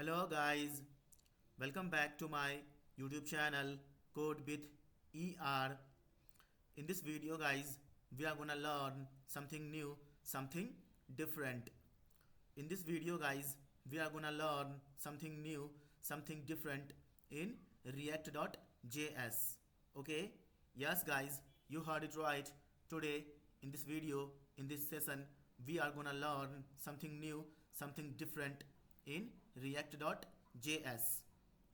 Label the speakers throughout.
Speaker 1: Hello guys, welcome back to my YouTube channel Code with ER. In this video guys, we are gonna learn something new, something different. In this video guys, we are gonna learn something new, something different in React.js. Okay? Yes guys, you heard it right. Today in this video, in this session, we are gonna learn something new, something different in React.js.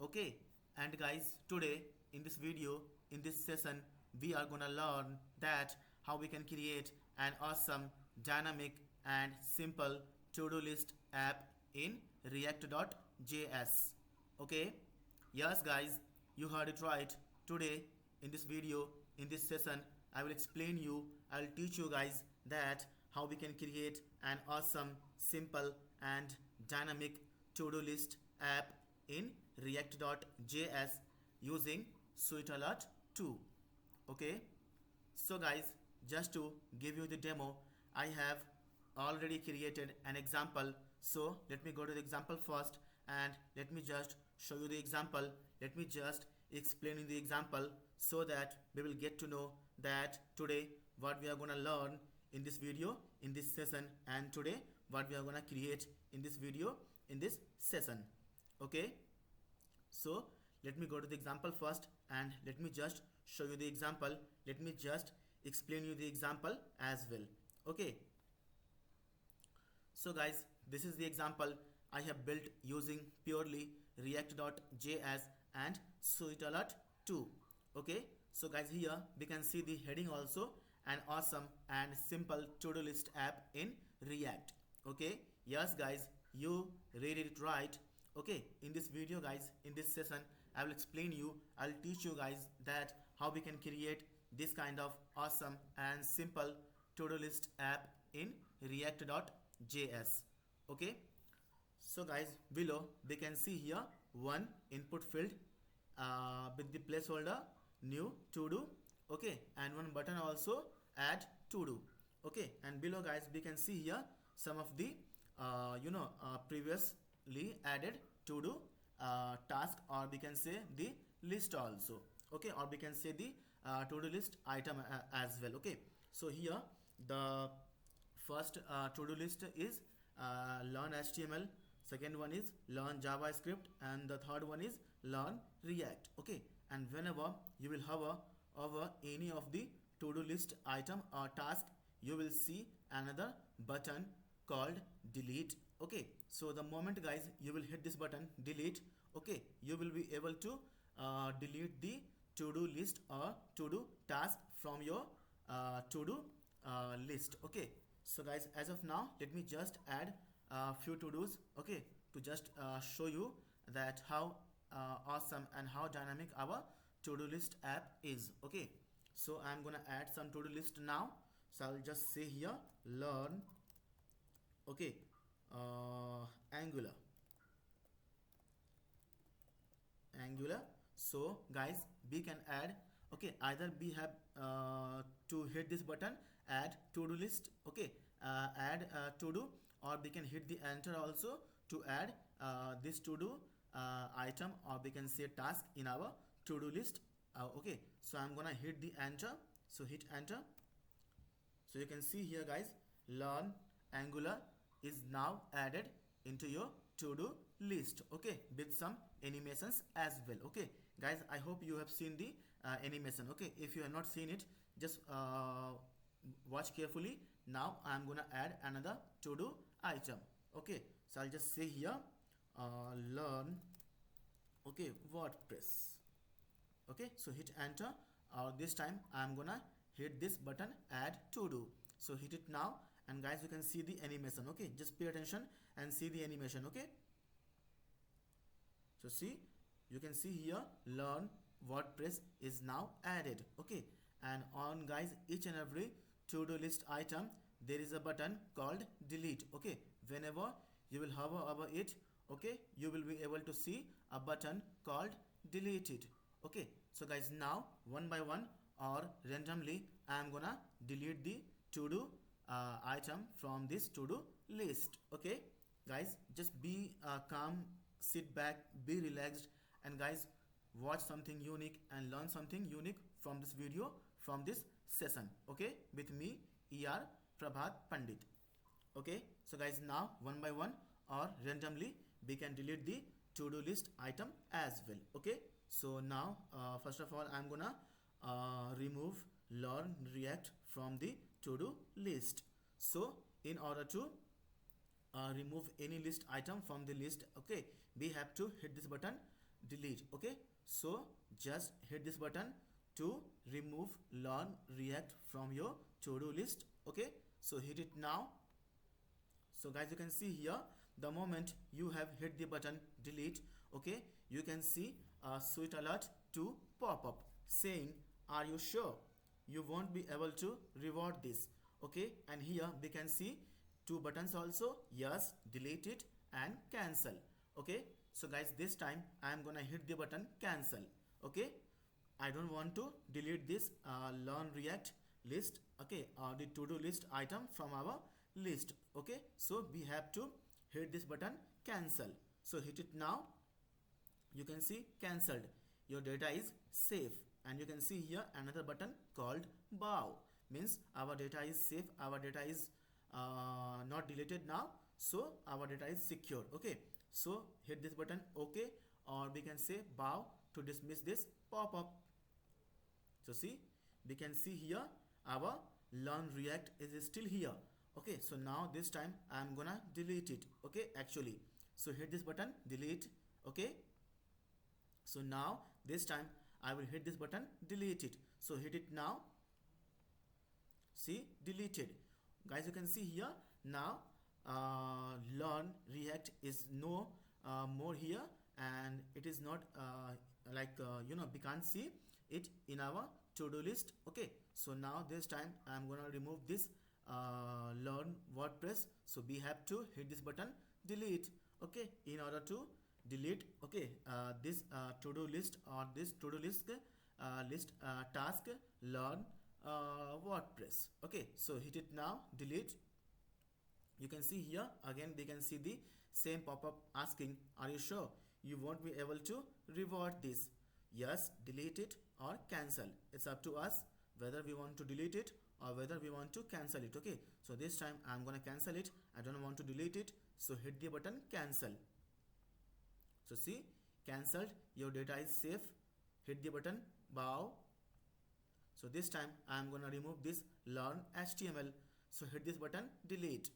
Speaker 1: Okay? And guys, today in this video, in this session, we are gonna learn that how we can create an awesome, dynamic and simple to-do list app in React.js. Okay? Yes guys, you heard it right. Today in this video, in this session, I will explain you, I will teach you guys that how we can create an awesome, simple and dynamic to-do list app in React.js using Sweet Alert 2. Okay? So guys, just to give you the demo, I have already created an example. So let me go to the example first and let me just show you the example. Let me just explain in the example so that we will get to know that today what we are gonna learn in this video, in this session, and today what we are gonna create in this video, in this session. Okay? So let me go to the example first and let me just show you the example. Let me just explain you the example as well. Okay? So guys, this is the example I have built using purely React.js and Sweet Alert 2. Okay? So guys, here we can see the heading also, an awesome and simple to-do list app in React. Okay? Yes guys, you read it right. Okay, in this video guys, in this session, I will explain you, I'll teach you guys that how we can create this kind of awesome and simple to-do list app in React.js. Okay, so guys, below we can see here one input field with the placeholder new to do. Okay, and one button also add to do. Okay, and below guys we can see here some of the previously added to do task, or we can say the list also. Okay, or we can say the to do list item as well. Okay, so here the first to do list is learn HTML, second one is learn JavaScript, and the third one is learn React. Okay, and whenever you will hover over any of the to do list item or task, you will see another button called delete. Okay, so the moment guys you will hit this button delete, okay, you will be able to delete the to do list or to do task from your to do list. Okay, so guys, as of now let me just add a few to do's, okay, to just show you that how awesome and how dynamic our to do list app is. Okay, so I'm gonna add some to do list now. So I'll just say here learn, okay, angular. So guys, we can add, okay, either we have to hit this button add to do list, okay, add to do, or we can hit the enter also to add this to do item, or we can say task in our to do list. Okay, so I'm gonna hit the enter. So hit enter. So you can see here guys, learn angular is now added into your to do list. Okay, with some animations as well. Okay guys, I hope you have seen the animation. Okay, if you have not seen it, just watch carefully. Now I'm gonna add another to do item. Okay, so I'll just say here learn, okay, WordPress. Okay, so hit enter, or this time I'm gonna hit this button add to do. So hit it now, and guys you can see the animation. Okay, just pay attention and see the animation. Okay, so see, you can see here learn WordPress is now added. Okay, and on guys each and every to do list item there is a button called delete. Okay, whenever you will hover over it, okay, you will be able to see a button called deleted. Okay, so guys, now one by one or randomly I am gonna delete the to do item from this to do list. Okay guys, just be calm sit back, be relaxed, and guys, watch something unique and learn something unique from this video, from this session. Okay, with me, ER Prabhat Pandit. Okay, so guys, now one by one or randomly we can delete the to-do list item as well. Okay, so now first of all I'm gonna remove learn react from the to-do list. So in order to remove any list item from the list, okay, we have to hit this button delete. Okay, so just hit this button to remove learn react from your to-do list. Okay, so hit it now. So guys, you can see here, the moment you have hit the button delete, okay, you can see a sweet alert to pop up saying, are you sure you won't be able to reward this? Okay, and here we can see two buttons also, yes, delete it and cancel. Okay, so guys, this time I am gonna hit the button cancel. Okay, I don't want to delete this learn react list, okay, or the to-do list item from our list. Okay, so we have to hit this button cancel. So hit it now. You can see cancelled, your data is safe. And you can see here another button called bow, means our data is safe, our data is not deleted now, so our data is secure. Okay, so hit this button okay, or we can say bow to dismiss this pop-up. So see, we can see here our learn react is still here. Okay, so now this time I'm gonna delete it. Okay, actually, so hit this button delete. Okay, so now this time I will hit this button delete it. So hit it now. See, deleted. Guys, you can see here now learn react is no more here, and it is not we can't see it in our to-do list. Okay, so now this time I'm gonna remove this learn WordPress. So we have to hit this button delete. Okay, in order to delete, okay, this to-do list or this to-do list task learn WordPress. Okay, so hit it now delete. You can see here again we can see the same pop-up asking, are you sure you won't be able to reward this? Yes, delete it or cancel. It's up to us whether we want to delete it or whether we want to cancel it. Okay, so this time I'm gonna cancel it. I don't want to delete it, so hit the button cancel. So see, cancelled, your data is safe. Hit the button bow. So this time I'm gonna remove this learn HTML. So hit this button delete.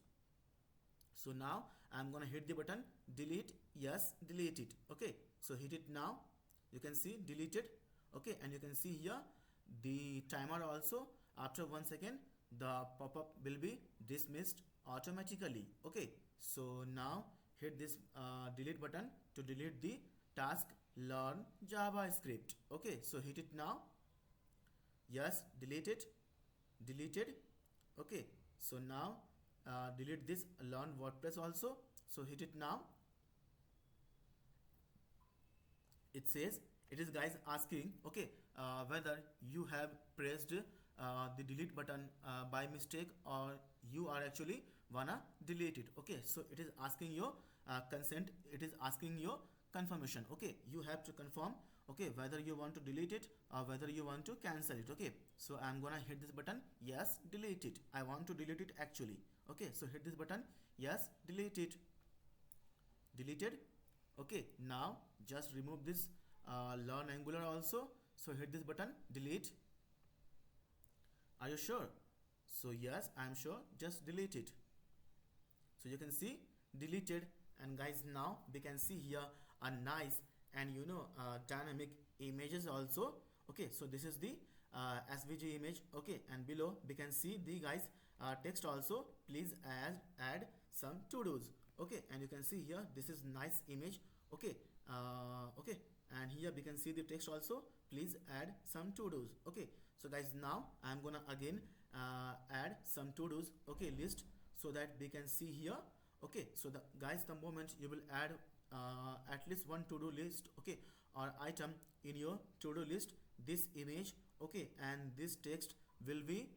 Speaker 1: So now I'm gonna hit the button delete. Yes, delete it. Okay, so hit it now. You can see deleted. Okay, and you can see here the timer also, after 1 second the pop-up will be dismissed automatically. Okay, so now hit this delete button to delete the task learn JavaScript. Okay, so hit it now. Yes, deleted. Okay, so now delete this learn WordPress also. So hit it now. It says, it is guys asking, okay, whether you have pressed the delete button by mistake or you are actually wanna delete it. Okay, so it is asking your consent, it is asking your confirmation. Okay, you have to confirm, okay, whether you want to delete it or whether you want to cancel it. Okay, so I'm gonna hit this button. Yes, delete it. I want to delete it actually. Okay, so hit this button. Yes, delete it. Deleted. Okay, now just remove this learn Angular also. So hit this button delete. Are you sure? So yes, I'm sure. Just delete it. So you can see deleted. And guys, now we can see here a nice and dynamic images also. Okay, so this is the SVG image. Okay, and below we can see the guys text also. Please add some to-dos. Okay, and you can see here this is nice image. Okay, okay, and here we can see the text also. Please add some to-dos. Okay, so guys, now I'm gonna again add some to-dos. Okay, list, so that we can see here. Okay, so the moment you will add at least one to-do list, okay, or item in your to-do list, this image, okay, and this text will be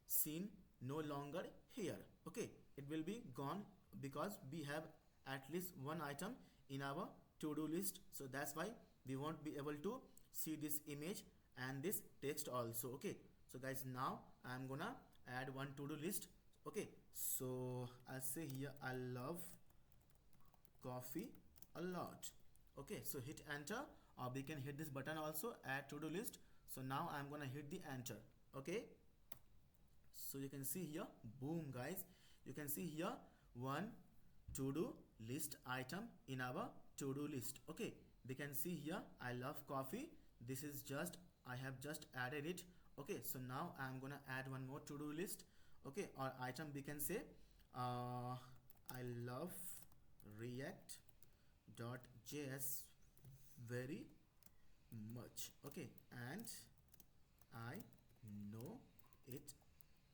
Speaker 1: seen no longer here. Okay, it will be gone because we have at least one item in our to-do list, so that's why we won't be able to see this image and this text also. Okay, so guys, now I'm gonna add one to-do list. Okay, so I'll say here I love coffee a lot. Okay, so hit enter, or we can hit this button also, add to-do list. So now I'm gonna hit the enter. Okay, so you can see here, boom guys, you can see here one to-do list item in our to-do list. Okay, we can see here I love coffee. This is just, I have just added it. Okay, so now I'm gonna add one more to-do list. Okay, or item we can say, I love react.js very much. Okay, and I know it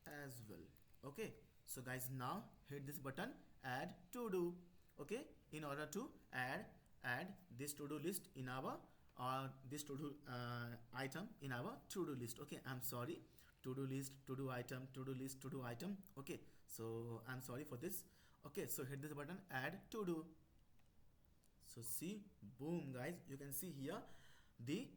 Speaker 1: as well. Okay, so guys, now hit this button, add to do. Okay, in order to add this to do list in our, or this to do item in our to do list. Okay, I'm sorry, to do list, to do item, to do list, to do item. Okay, so I'm sorry for this. Okay, so hit this button, add to do. So see, boom guys, you can see here the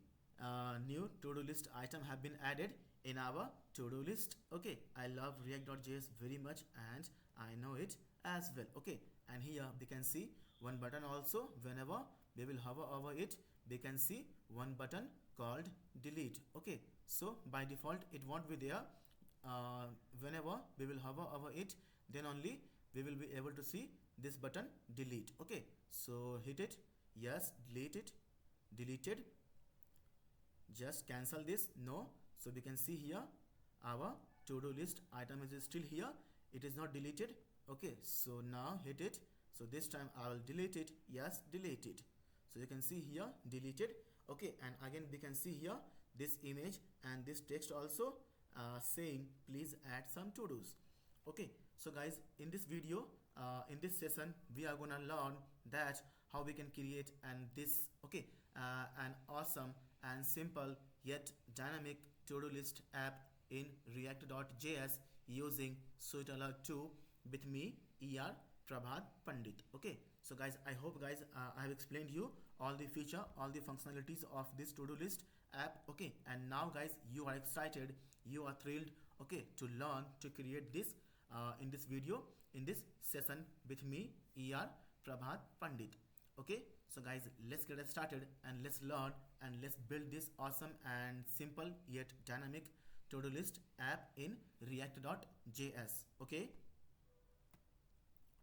Speaker 1: new to-do list item have been added in our to-do list. Okay, I love react.js very much and I know it as well. Okay, and here we can see one button also. Whenever we will hover over it, we can see one button called delete. Okay, so by default it won't be there. Whenever we will hover over it, then only we will be able to see this button delete. Okay, so hit it, yes, delete it, deleted, just cancel this, no. So we can see here our to-do list item is still here, it is not deleted. Okay, so now hit it, so this time I will delete it, yes, delete it. So you can see here deleted. Okay, and again we can see here this image and this text also saying please add some to-dos. Okay, so guys, in this video, in this session, we are gonna learn that how we can create and this, okay, an awesome and simple yet dynamic to-do list app in react.js using SweetAlert 2 with me, ER Prabhat Pandit. Okay, so guys, I hope guys I have explained you all the feature, all the functionalities of this to-do list app. Okay, and now guys, you are excited, you are thrilled, okay, to learn to create this in this video, in this session with me, ER Prabhat Pandit. Okay, so guys, let's get started and let's learn and let's build this awesome and simple yet dynamic to-do list app in react.js. Okay,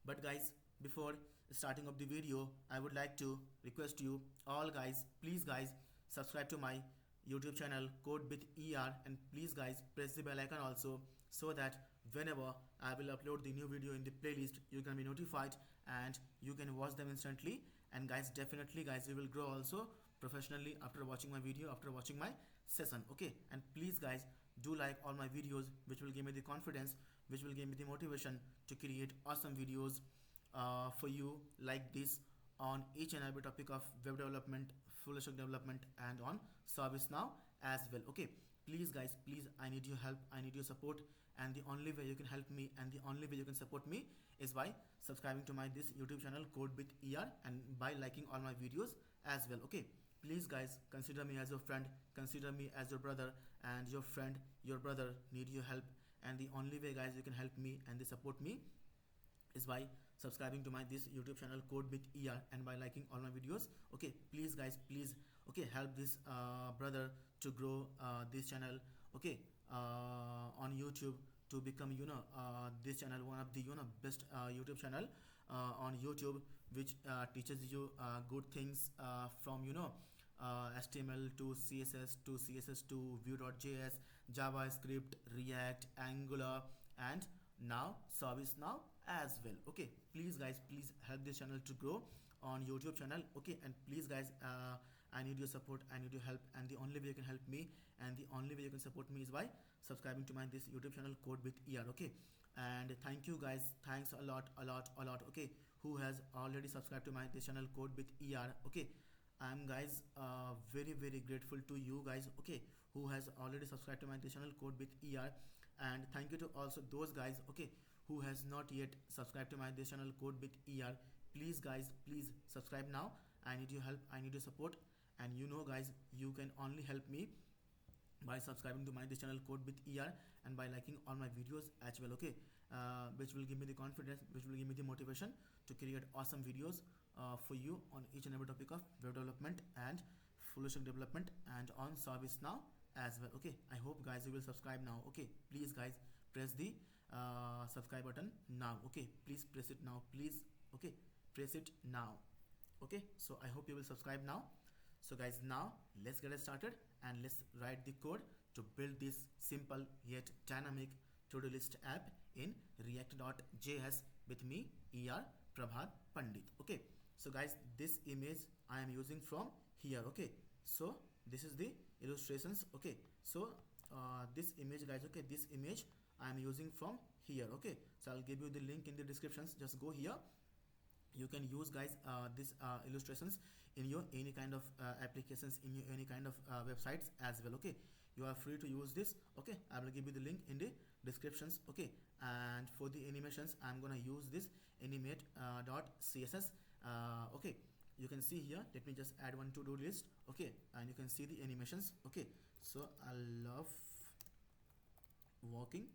Speaker 1: but guys, before starting of the video, I would like to request you all guys, please guys, subscribe to my YouTube channel Code with ER, and please guys press the bell icon also, so that whenever I will upload the new video in the playlist, you can be notified and you can watch them instantly. And guys, definitely guys, you will grow also professionally after watching my video, after watching my session. Okay, and please guys, do like all my videos, which will give me the confidence, which will give me the motivation to create awesome videos for you like this on each and every topic of web development, full stack development, and on ServiceNow as well. Okay, please guys, please, I need your help, I need your support, and the only way you can help me and the only way you can support me is by subscribing to my this YouTube channel Code with ER, and by liking all my videos as well. Okay, please guys, consider me as your friend, consider me as your brother, and your friend, your brother need your help, and the only way guys you can help me and they support me is by subscribing to my this YouTube channel Code with ER, and by liking all my videos. Okay, please guys, please, okay, help this brother to grow this channel, okay, on YouTube, to become this channel one of the best YouTube channel on YouTube, which teaches you good things from HTML to CSS, to CSS to Vue.js, JavaScript, React, Angular, and now ServiceNow as well. Okay, please guys, please help this channel to grow on YouTube channel. Okay, and please guys, I need your support, I need your help, and the only way you can help me and the only way you can support me is by subscribing to my this YouTube channel Code with ER. Okay, and thank you guys, thanks a lot, a lot, a lot. Okay, who has already subscribed to my this channel Code with ER. Okay, I'm guys very very grateful to you guys, okay, who has already subscribed to my this channel Code with ER. And thank you to also those guys, okay, who has not yet subscribed to my this channel Code with ER. Please guys, please subscribe now I need your help, I need your support. And you know guys, you can only help me by subscribing to my this channel Code with ER, and by liking all my videos as well, okay. Which will give me the confidence, which will give me the motivation to create awesome videos for you on each and every topic of web development and full stack development and on ServiceNow as well, okay. I hope guys you will subscribe now, okay. Please guys, press the subscribe button now, okay. Please press it now, please, okay. Press it now, okay. So I hope you will subscribe now. So guys, now let's get started and let's write the code to build this simple yet dynamic to-do list app in react.js with me, ER Prabhat Pandit, okay. So guys, this image I am using from here, okay. So this is the illustrations, okay. So this image guys, okay, this image I am using from here, okay. So I'll give you the link in the descriptions, just go here. You can use guys this illustrations in your any kind of applications, in your any kind of websites as well, okay. You are free to use this, okay. I will give you the link in the descriptions, okay. And for the animations I'm gonna use this animate .css, okay. You can see here, let me just add one to-do list, okay. And you can see the animations, okay. So I love walking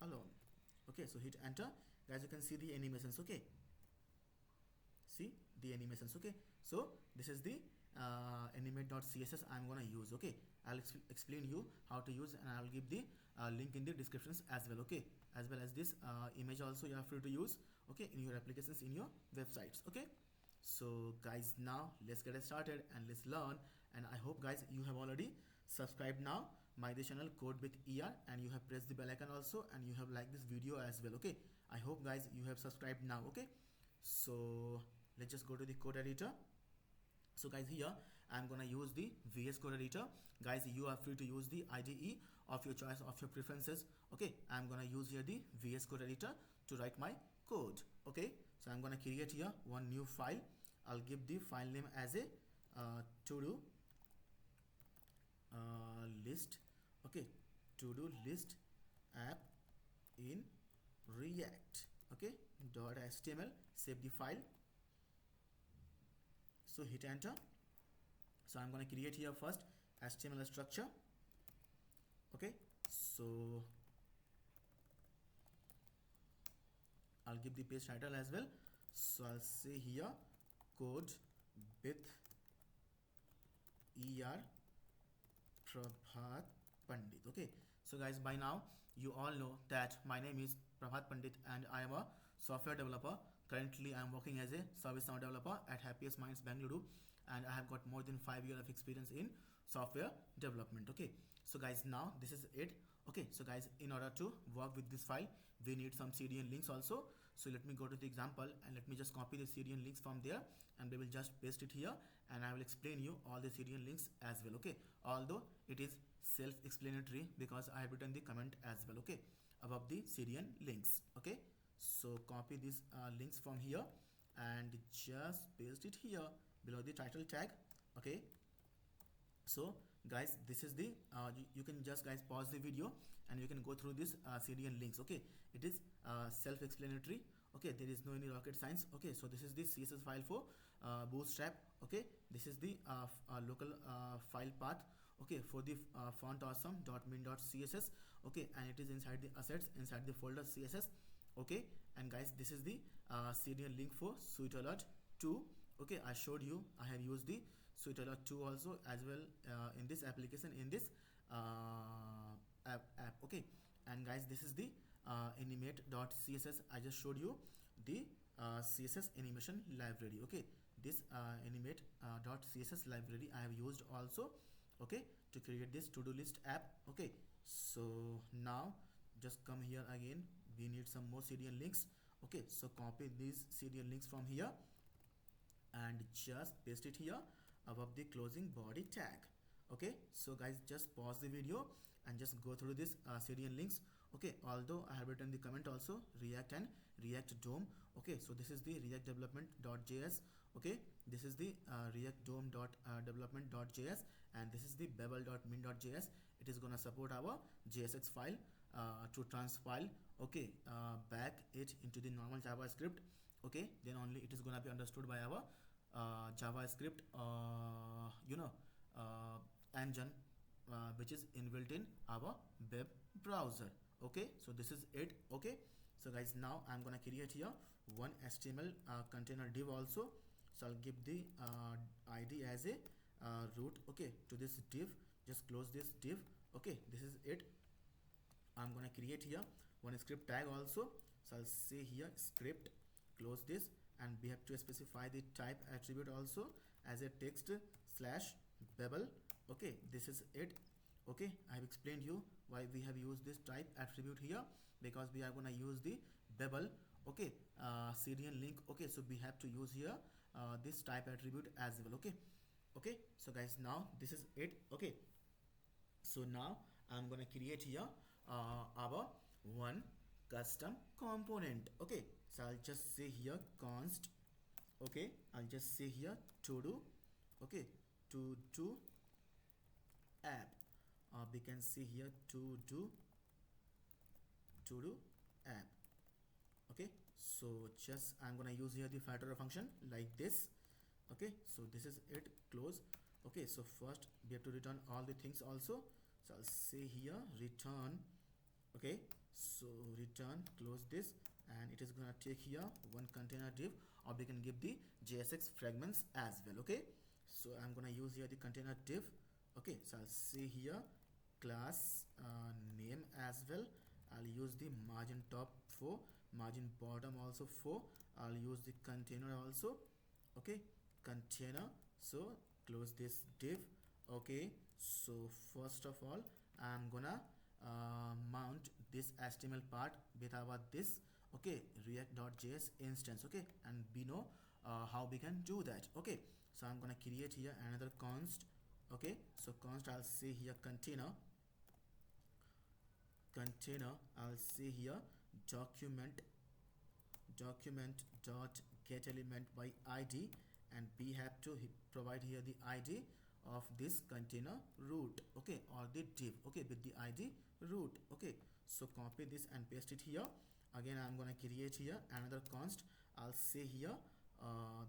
Speaker 1: alone, okay. So hit enter guys, you can see the animations, okay. See the animations, okay. So this is the animate.css I'm gonna use, okay. I'll explain you how to use, and I'll give the link in the descriptions as well, okay. As well as this image also you are free to use, okay, in your applications, in your websites, okay. So guys, now let's get started and let's learn. And I hope guys you have already subscribed now my this channel Code with ER, and you have pressed the bell icon also, and you have liked this video as well, okay. I hope guys you have subscribed now, okay. So let's just go to the code editor. So guys, here I'm gonna use the VS Code editor. Guys, you are free to use the IDE of your choice, of your preferences, okay. I'm gonna use here the VS Code editor to write my code, okay. So I'm gonna create here one new file. I'll give the file name as a to-do list, okay. To-do list app in React, okay, .html. Save the file. So hit enter. So I'm going to create here first HTML structure, okay. So I'll give the page title as well. So I'll say here Code with ER Prabhat Pandit, okay. So guys, by now you all know that my name is Prabhat Pandit and I am a software developer. Currently I am working as a ServiceNow developer at Happiest Minds Bengaluru, and I have got more than 5 years of experience in software development, okay. So guys, now this is it, okay. So guys, in order to work with this file we need some CDN links also. So let me go to the example and let me just copy the CDN links from there, and we will just paste it here, and I will explain you all the CDN links as well, okay. Although it is self-explanatory because I have written the comment as well, okay, above the CDN links, okay. So copy these links from here and just paste it here below the title tag, okay. So guys, this is the you can just guys pause the video and you can go through this CDN links, okay. It is self-explanatory, okay. There is no any rocket science, okay. So this is the CSS file for Bootstrap, okay. This is the local file path, okay, for the font awesome.min.css, okay, and it is inside the assets, inside the folder CSS, okay. And guys, this is the CDN link for SweetAlert 2, okay. I showed you I have used the SweetAlert 2 also as well in this application, in this app, okay. And guys, this is the animate.css. I just showed you the CSS animation library, okay. This animate.css library I have used also, okay, to create this to-do list app, okay. So now just come here again, we need some more CDN links, okay. So copy these CDN links from here and just paste it here above the closing body tag, okay. So guys, just pause the video and just go through this CDN links, okay. Although I have written the comment also, React and React DOM, okay. So this is the React development.js, Okay, this is the react dom dot development.js, and this is the babel.min.js. It is gonna support our JSX file to transpile, okay, back it into the normal JavaScript. Okay, then only it is gonna be understood by our JavaScript engine, which is inbuilt in our web browser. Okay, so this is it. Okay, so guys, now I'm gonna create here one HTML container div also. So I'll give the id as a root, okay, to this div. Just close this div. Okay, this is it. I'm gonna create here one script tag also. So I'll say here script, close this, and we have to specify the type attribute also as a text slash babel. Okay, this is it. Okay, I have explained you why we have used this type attribute here, because we are gonna use the babel, okay, CDN link. Okay, so we have to use here this type attribute as well. Okay, okay, so guys, now this is it. Okay, so now I'm gonna create here our one custom component. Okay, so I'll just say here const. Okay, I'll just say here to do. Okay, to do app. We can see here to do app. Okay, so just I'm gonna use here the filter function like this. Okay, so this is it. Close. Okay, so first we have to return all the things also. So I'll say here return. Okay, so return, close this, and it is gonna take here one container div, or we can give the JSX fragments as well. Okay, so I'm gonna use here the container div. Okay, so I'll say here class name as well. I'll use the margin top 4, margin bottom also 4. I'll use the container also. Okay, container. So close this div. Okay, so first of all I'm gonna mount this HTML part with our this, okay, react.js instance. Okay, and we know how we can do that. Okay, so I'm gonna create here another const. Okay, so const, I'll say here container. I'll say here document dot get element by id, and we have to provide here the id of this container root, okay, or the div, okay, with the id root. Okay, so copy this and paste it here. Again I'm gonna create here another const. I'll say here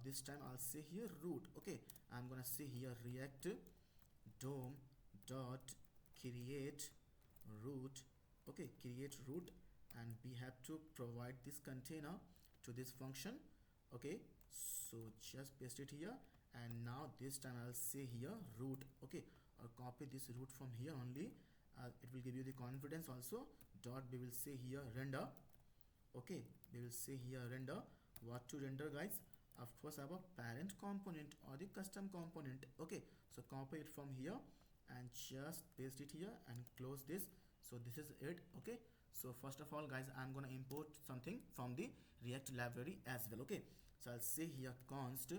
Speaker 1: this time I'll say here root. Okay, I'm gonna say here react dom dot create root. Okay, create root, and we have to provide this container to this function. Okay, so just paste it here, and now this time I'll say here root. Okay, or copy this root from here only. It will give you the confidence also. Dot, we will say here render. Okay, we will say here render. What to render, guys? Of course our parent component or the custom component. Okay, so copy it from here and just paste it here and close this. So this is it. Okay, so first of all, guys, I'm gonna import something from the React library as well. Okay, so I'll say here const,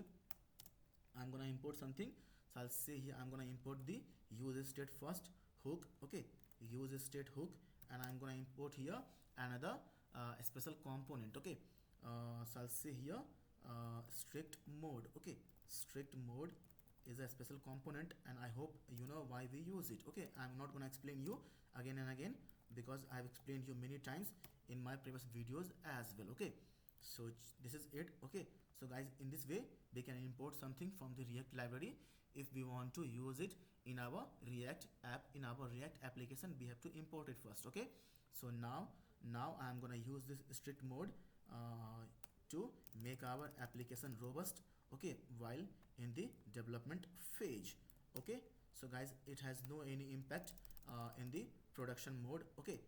Speaker 1: I'm gonna import something. So I'll say here I'm gonna import the use state first hook. Okay, use state hook, and I'm gonna import here another special component. Okay, so I'll say here strict mode. Okay, strict mode is a special component, and I hope you know why we use it. Okay, I'm not gonna explain you again and again, because I've explained you many times in my previous videos as well. Okay, so this is it. Okay, so guys, in this way we can import something from the React library. If we want to use it in our React app, in our React application, we have to import it first. Okay, so now I'm gonna use this strict mode to make our application robust, okay, while in the development phase. Okay, so guys, it has no any impact in the production mode. Okay,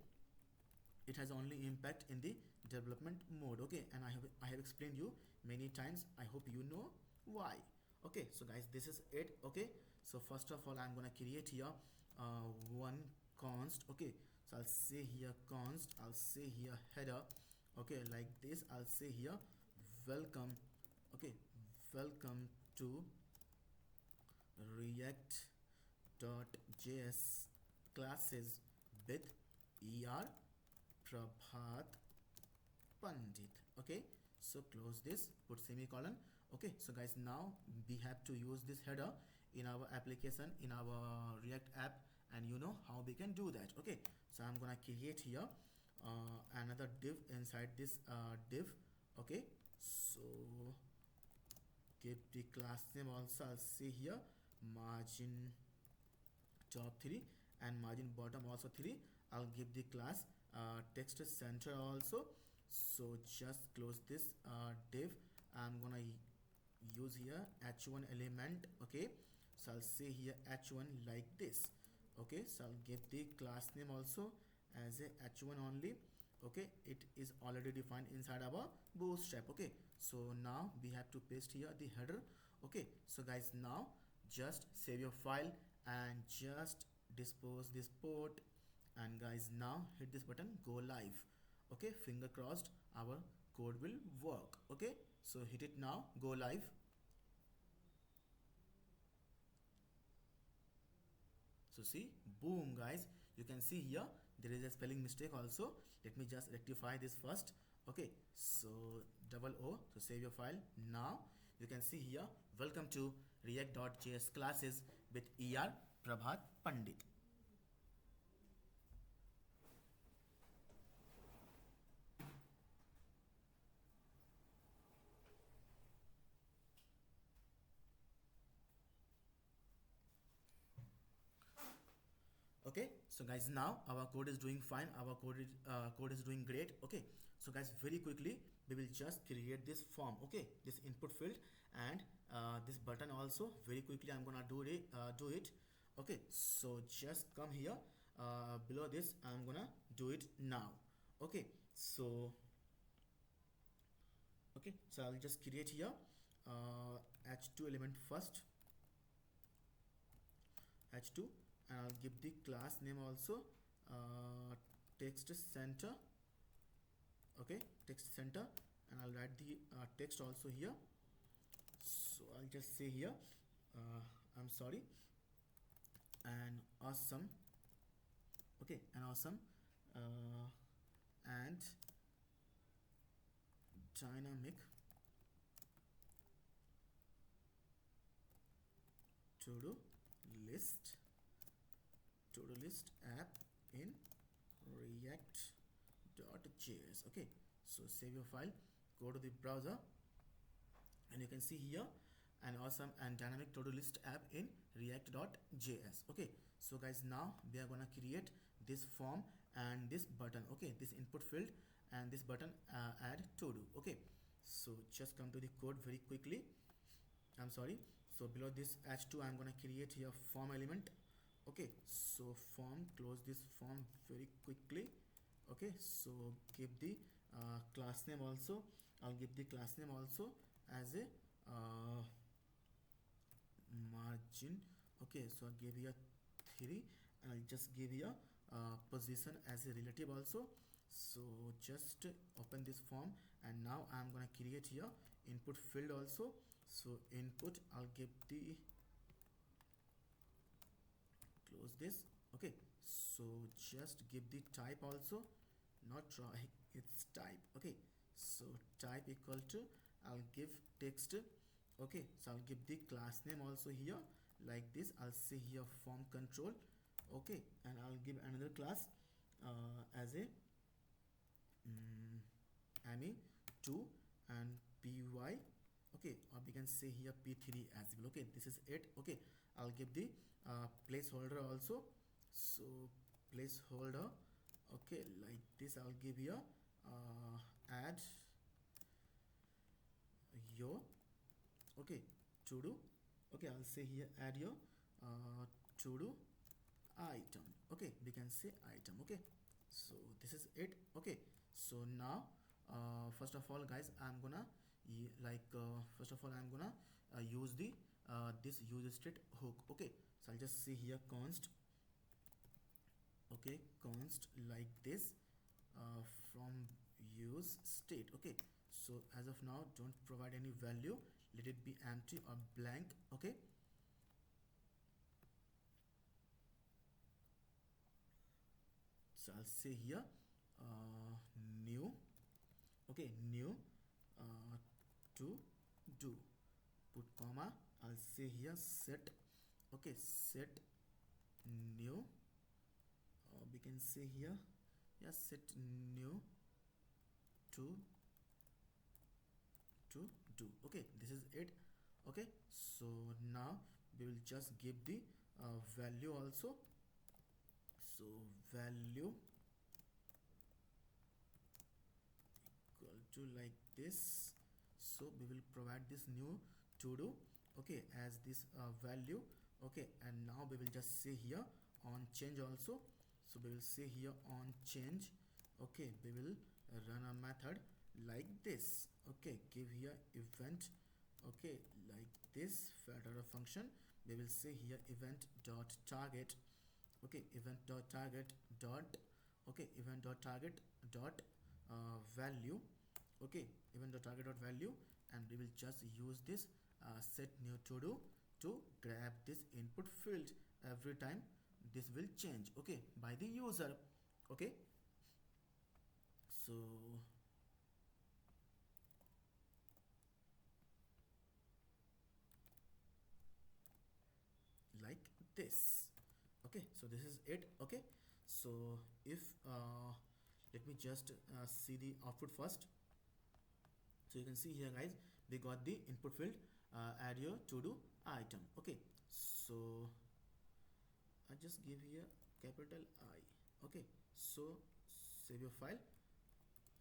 Speaker 1: it has only impact in the development mode. Okay, and I have explained you many times. I hope you know why. Okay, so guys, this is it. Okay, so first of all I'm gonna create here one const. Okay, so I'll say here const, I'll say here header. Okay, like this. I'll say here welcome. Okay, welcome to react.js classes with er Prabhat Pandit. Okay, so close this, put semicolon. Okay, so guys, now we have to use this header in our application, in our React app, and you know how we can do that. Okay, so I'm gonna create here another div inside this div. Okay, so give the class name also. I'll say here margin top 3 and margin bottom also 3. I'll give the class text center also. So just close this div. I'm gonna use here h1 element. Okay, so I'll say here h1 like this. Okay, so I'll give the class name also as a h1 only. Okay, it is already defined inside our bootstrap. Okay, so now we have to paste here the header. Okay, so guys, now just save your file and just dispose this port, and guys, now hit this button, go live. Okay, finger crossed our code will work. Okay, so hit it now, go live. So see, boom guys, you can see here there is a spelling mistake also. Let me just rectify this first. Okay, so double O, so save your file. Now you can see here, welcome to react.js classes with ER Prabhat Pandit. Okay, so guys, now our code is doing fine, our code is doing great. Okay, so guys, very quickly we will just create this form. Okay, this input field and this button also. Very quickly I'm gonna do it. Okay, so just come here, below this I'm gonna do it now. Okay, so I'll just create here h2 element first, h2, and I'll give the class name also text center. Okay, text center, and I'll write the text also here. So I'll just say here I'm sorry, and awesome. Okay, and awesome and dynamic to do list app in react.js. Okay, so save your file, go to the browser, and you can see here an awesome and dynamic to-do list app in react.js. Okay, so guys, now we are gonna create this form and this button. Okay, this input field and this button add to do. Okay, so just come to the code very quickly. I'm sorry, so below this h2 I'm gonna create here form element. Okay, so form, close this form very quickly. Okay, so give the class name also. I'll give the class name also as a margin. Okay, so I'll give here 3, and I'll just give here position as a relative also. So just open this form, and now I'm gonna create here input field also. So input, I'll give the, close this. Okay, so just give the type also, not try, it's type. Okay, so type equal to, I'll give text. Okay, so I'll give the class name also here like this. I'll say here form control. Okay, and I'll give another class as a me2 and py. Okay, or we can say here p3 as well. Okay, this is it. Okay, I'll give the placeholder also. So placeholder, okay, like this. I'll give here add your, okay, to do. Okay, I'll say here add your to do item. Okay, we can say item. Okay, so this is it. Okay, so now first of all guys, I'm gonna first of all I'm gonna use the this use state hook. Okay, so I'll just say here const. Okay, const like this from use state. Okay, so as of now don't provide any value, let it be empty or blank. Okay, so I'll say here new. Okay, new to do. put comma, I'll say here set, okay, set new, we can say here, yeah, set new to do. Okay, this is it. Okay, so now we will just give the value also. So value equal to like this. So we will provide this new to do, okay, as this value. Okay, and now we will just say here on change also. So we will say here on change. Okay, we will run a method like this. Okay, give here event, okay, like this filter function. We will say here event dot target, okay, event dot target dot, okay, event dot target dot value, okay, event dot target dot value, and we will just use this set new to do to grab this input field every time this will change, okay, by the user. Okay, so like this. Okay, so this is it. Okay, so if let me just see the output first. So you can see here guys, we got the input field, add your to do item. Okay, so I just give here capital I. Okay, so save your file,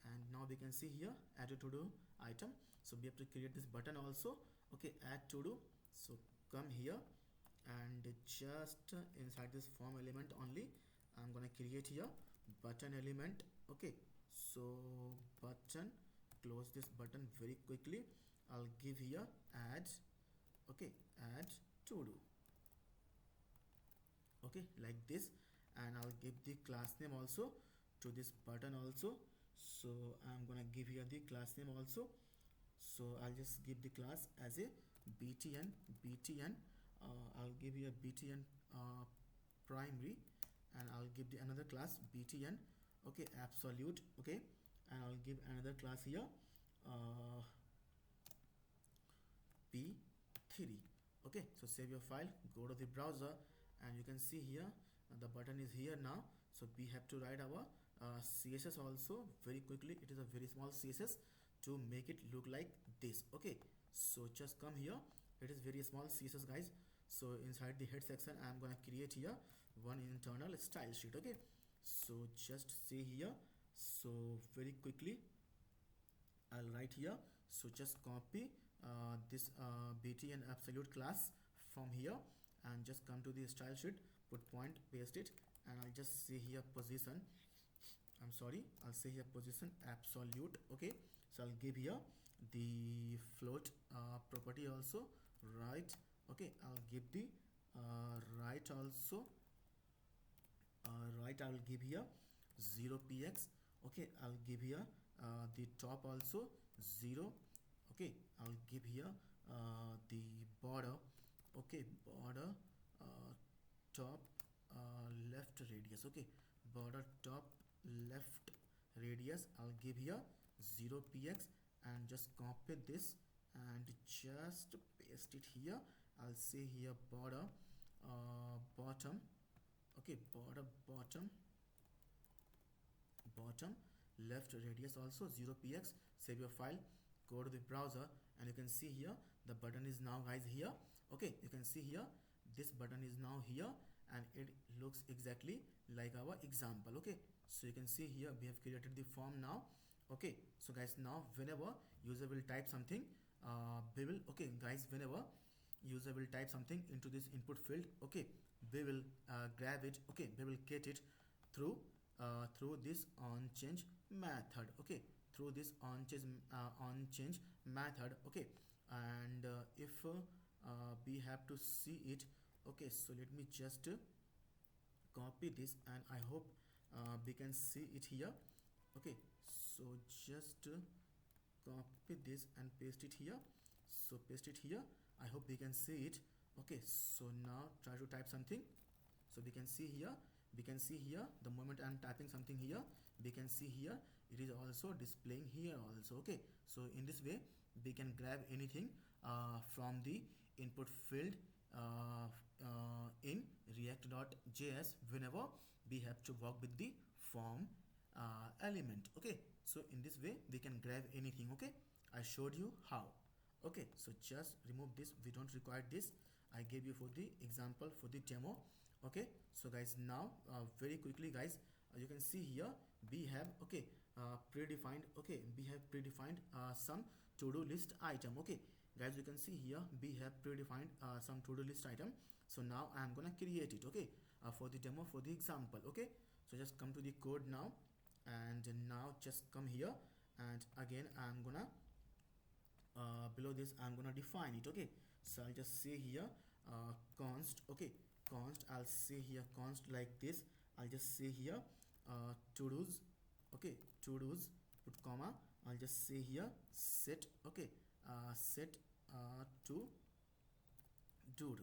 Speaker 1: and now we can see here add a to do item. So we have to create this button also. Okay, add to do. So come here and just inside this form element only, I'm gonna create here button element. Okay, so button, close this button very quickly. I'll give here add, okay, add to do, okay, like this, and I'll give the class name also to this button also. So I'm gonna give here the class name also. So I'll just give the class as a btn. I'll give you a btn primary, and I'll give the another class btn, okay, absolute, okay, and I'll give another class here uh, p3. Okay, so save your file, go to the browser, and you can see here the button is here now. So we have to write our css also very quickly. It is a very small css to make it look like this. Okay, so just come here, it is very small css guys. So inside the head section I'm gonna create here one internal style sheet. Okay, so just say here, so very quickly I'll write here. So just copy this btn absolute class from here, and just come to the style sheet, put point, paste it, and I'll just say here position, I'm sorry, I'll say here position absolute. Okay, so I'll give here the float property also, right. Okay, I'll give the right also, right, I will give here 0 px. Okay, I'll give here the top also 0. Okay, I'll give here the border, okay, border top left radius. Okay, border top left radius, I'll give here 0 px, and just copy this and just paste it here. I'll say here border bottom, okay, border bottom left radius also 0 px. Save your file, go to the browser, and you can see here the button is now guys here. Okay, you can see here this button is now here, and it looks exactly like our example. Okay, so you can see here we have created the form now. Okay, so guys, now whenever user will type something, we will, okay guys, whenever user will type something into this input field, okay, we will grab it, okay, we will get it through through this on change method. Okay, through this on change method. Okay, and if we have to see it, okay, so let me just copy this, and I hope we can see it here. Okay, so just copy this and paste it here. So paste it here, I hope we can see it. Okay, so now try to type something. So we can see here, we can see here the moment I'm typing something here, we can see here it is also displaying here also. Okay, so in this way we can grab anything from the input field in react.js whenever we have to work with the form element. Okay, so in this way we can grab anything. Okay, I showed you how. Okay, so just remove this, we don't require this. I gave you for the example, for the demo. Okay, so guys, now very quickly guys, you can see here we have, okay, predefined, okay, we have predefined some to-do list item. Okay guys, you can see here we have predefined some to-do list item. So now I'm gonna create it. Okay, for the demo, for the example. Okay, so just come to the code now, and now just come here, and again I'm gonna below this I'm gonna define it. Okay, so I'll just say here const. Okay, const, I'll say here const like this. I'll just say here to do's. Okay, to do's, put comma, I'll just say here set. Okay, set to do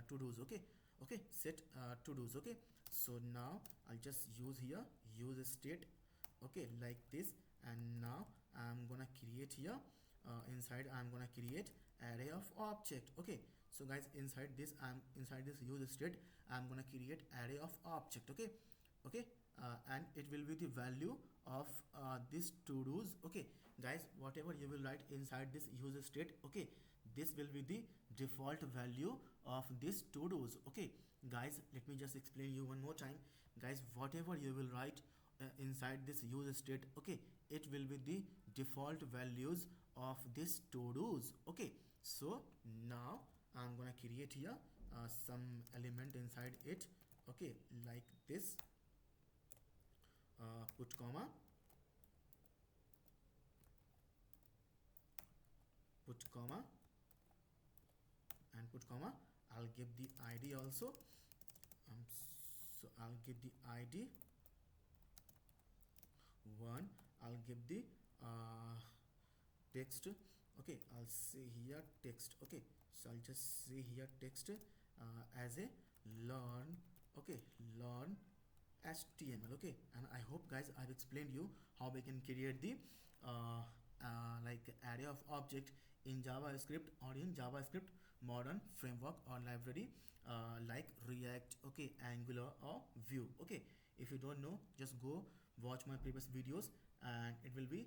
Speaker 1: to do's. Okay, okay, set to do's. Okay, so now I'll just use here use state. Okay, like this, and now I'm gonna create here inside I'm gonna create array of object. Okay, so guys, inside this use state I'm gonna create array of object. Okay, okay, and it will be the value of this to do's. Okay guys, whatever you will write inside this use state, okay, this will be the default value of this to do's. Okay guys, let me just explain you one more time. Guys, whatever you will write inside this use state, okay, it will be the default values of this to do's. Okay, so now I'm gonna create here some element inside it. Okay, like this, put comma, put comma, and put comma. I'll give the id also. So I'll give the id 1. I'll give the text. Okay, I'll say here text. Okay, so I'll just say here text as a learn. Okay, learn HTML. Okay, and I hope guys I've explained you how we can create the like array of object in JavaScript or in JavaScript modern framework or library like React, okay, Angular or Vue. Okay, if you don't know, just go watch my previous videos and it will be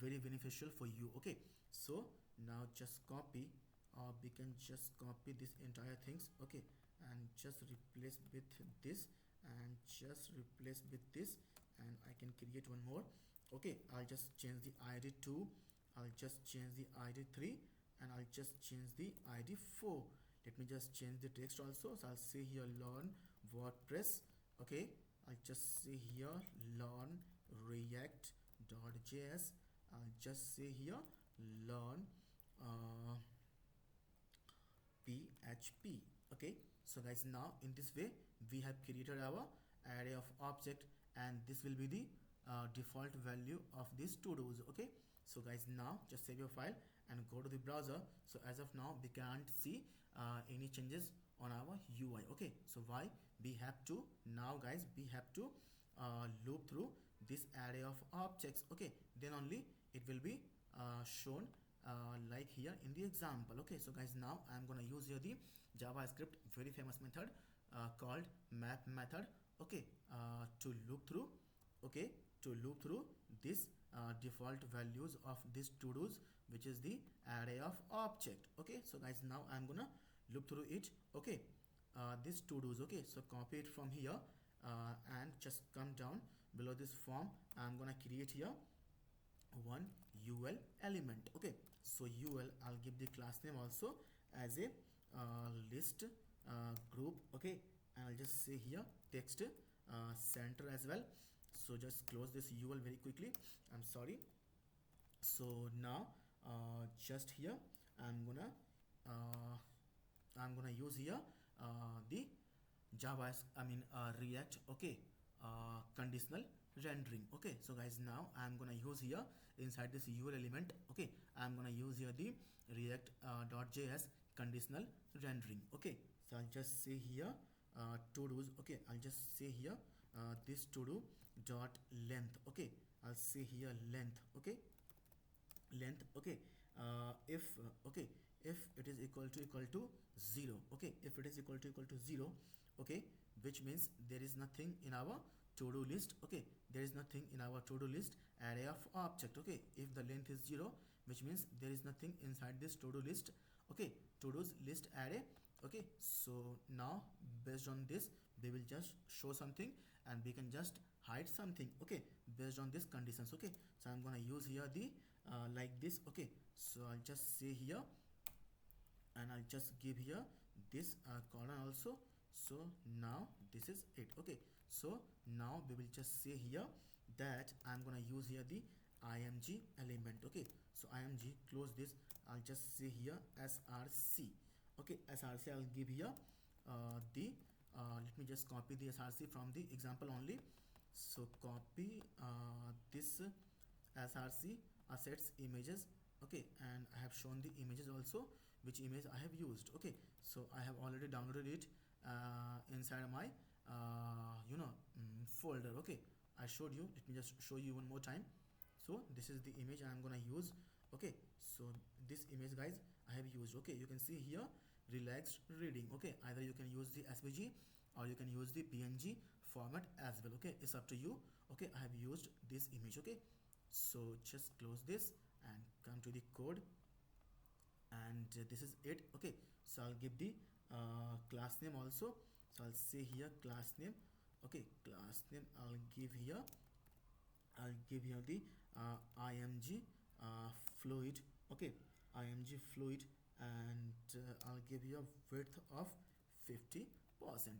Speaker 1: very beneficial for you. Okay, so now just copy, or we can just copy this entire things. Okay, and just replace with this, and just replace with this, and I can create one more. Okay, I'll just change the id 2, I'll just change the id 3, and I'll just change the id 4. Let me just change the text also. So I'll say here learn WordPress. Okay, I'll just say here learn react.js. I'll just say here learn PHP. Okay, so guys, now in this way we have created our array of object, and this will be the default value of these to do's. Okay, so guys, now just save your file and go to the browser. So as of now we can't see any changes on our UI. Okay, so why? We have to, now guys, we have to loop through this array of objects. Okay, then only it will be shown like here in the example. Okay, so guys, now I'm gonna use here the JavaScript very famous method called map method. Okay, to loop through, okay, to loop through this default values of this to do's, which is the array of object. Okay, so guys, now I'm gonna loop through it. Okay, this to do's. Okay, so copy it from here and just come down below this form. I'm gonna create here one ul element. Okay, so ul, I'll give the class name also as a list group. Okay, and I'll just say here text center as well. So just close this ul very quickly, I'm sorry. So now just here I'm gonna use here the React, okay, conditional rendering. Okay, so guys, now I'm gonna use here inside this ul element. Okay, I'm gonna use here the react .js conditional rendering. Okay, so I'll just say here to do's. Okay, I'll just say here this to do dot length. Okay, I'll say here length. Okay, length. Okay, if okay, if it is equal to 0. Okay, if it is equal to 0, okay, which means there is nothing in our to-do list. Okay, there is nothing in our to-do list array of object. Okay, if the length is 0, which means there is nothing inside this to-do list. Okay, to-do's list array. Okay, so now based on this we will just show something and we can just hide something. Okay, based on these conditions. Okay, so I'm gonna use here the like this. Okay, so I'll just say here and I'll just give here this column also. So now this is it. Okay, so now we will just say here that I'm gonna use here the img element. Okay, so img, close this. I'll just say here src. Okay, src, I'll give here the let me just copy the src from the example only. So copy this src assets images. Okay, and I have shown the images also, which image I have used. Okay, so I have already downloaded it inside my folder. Okay, I showed you. Let me just show you one more time. So this is the image I'm gonna use. Okay, so this image, guys, I have used. Okay, you can see here relaxed reading. Okay, either you can use the svg or you can use the png format as well. Okay, it's up to you. Okay, I have used this image. Okay, so just close this and come to the code, and this is it. Okay, so I'll give the class name also. So I'll say here class name. Okay, class name I'll give here the img fluid. Okay, img fluid, and I'll give you a width of 50%.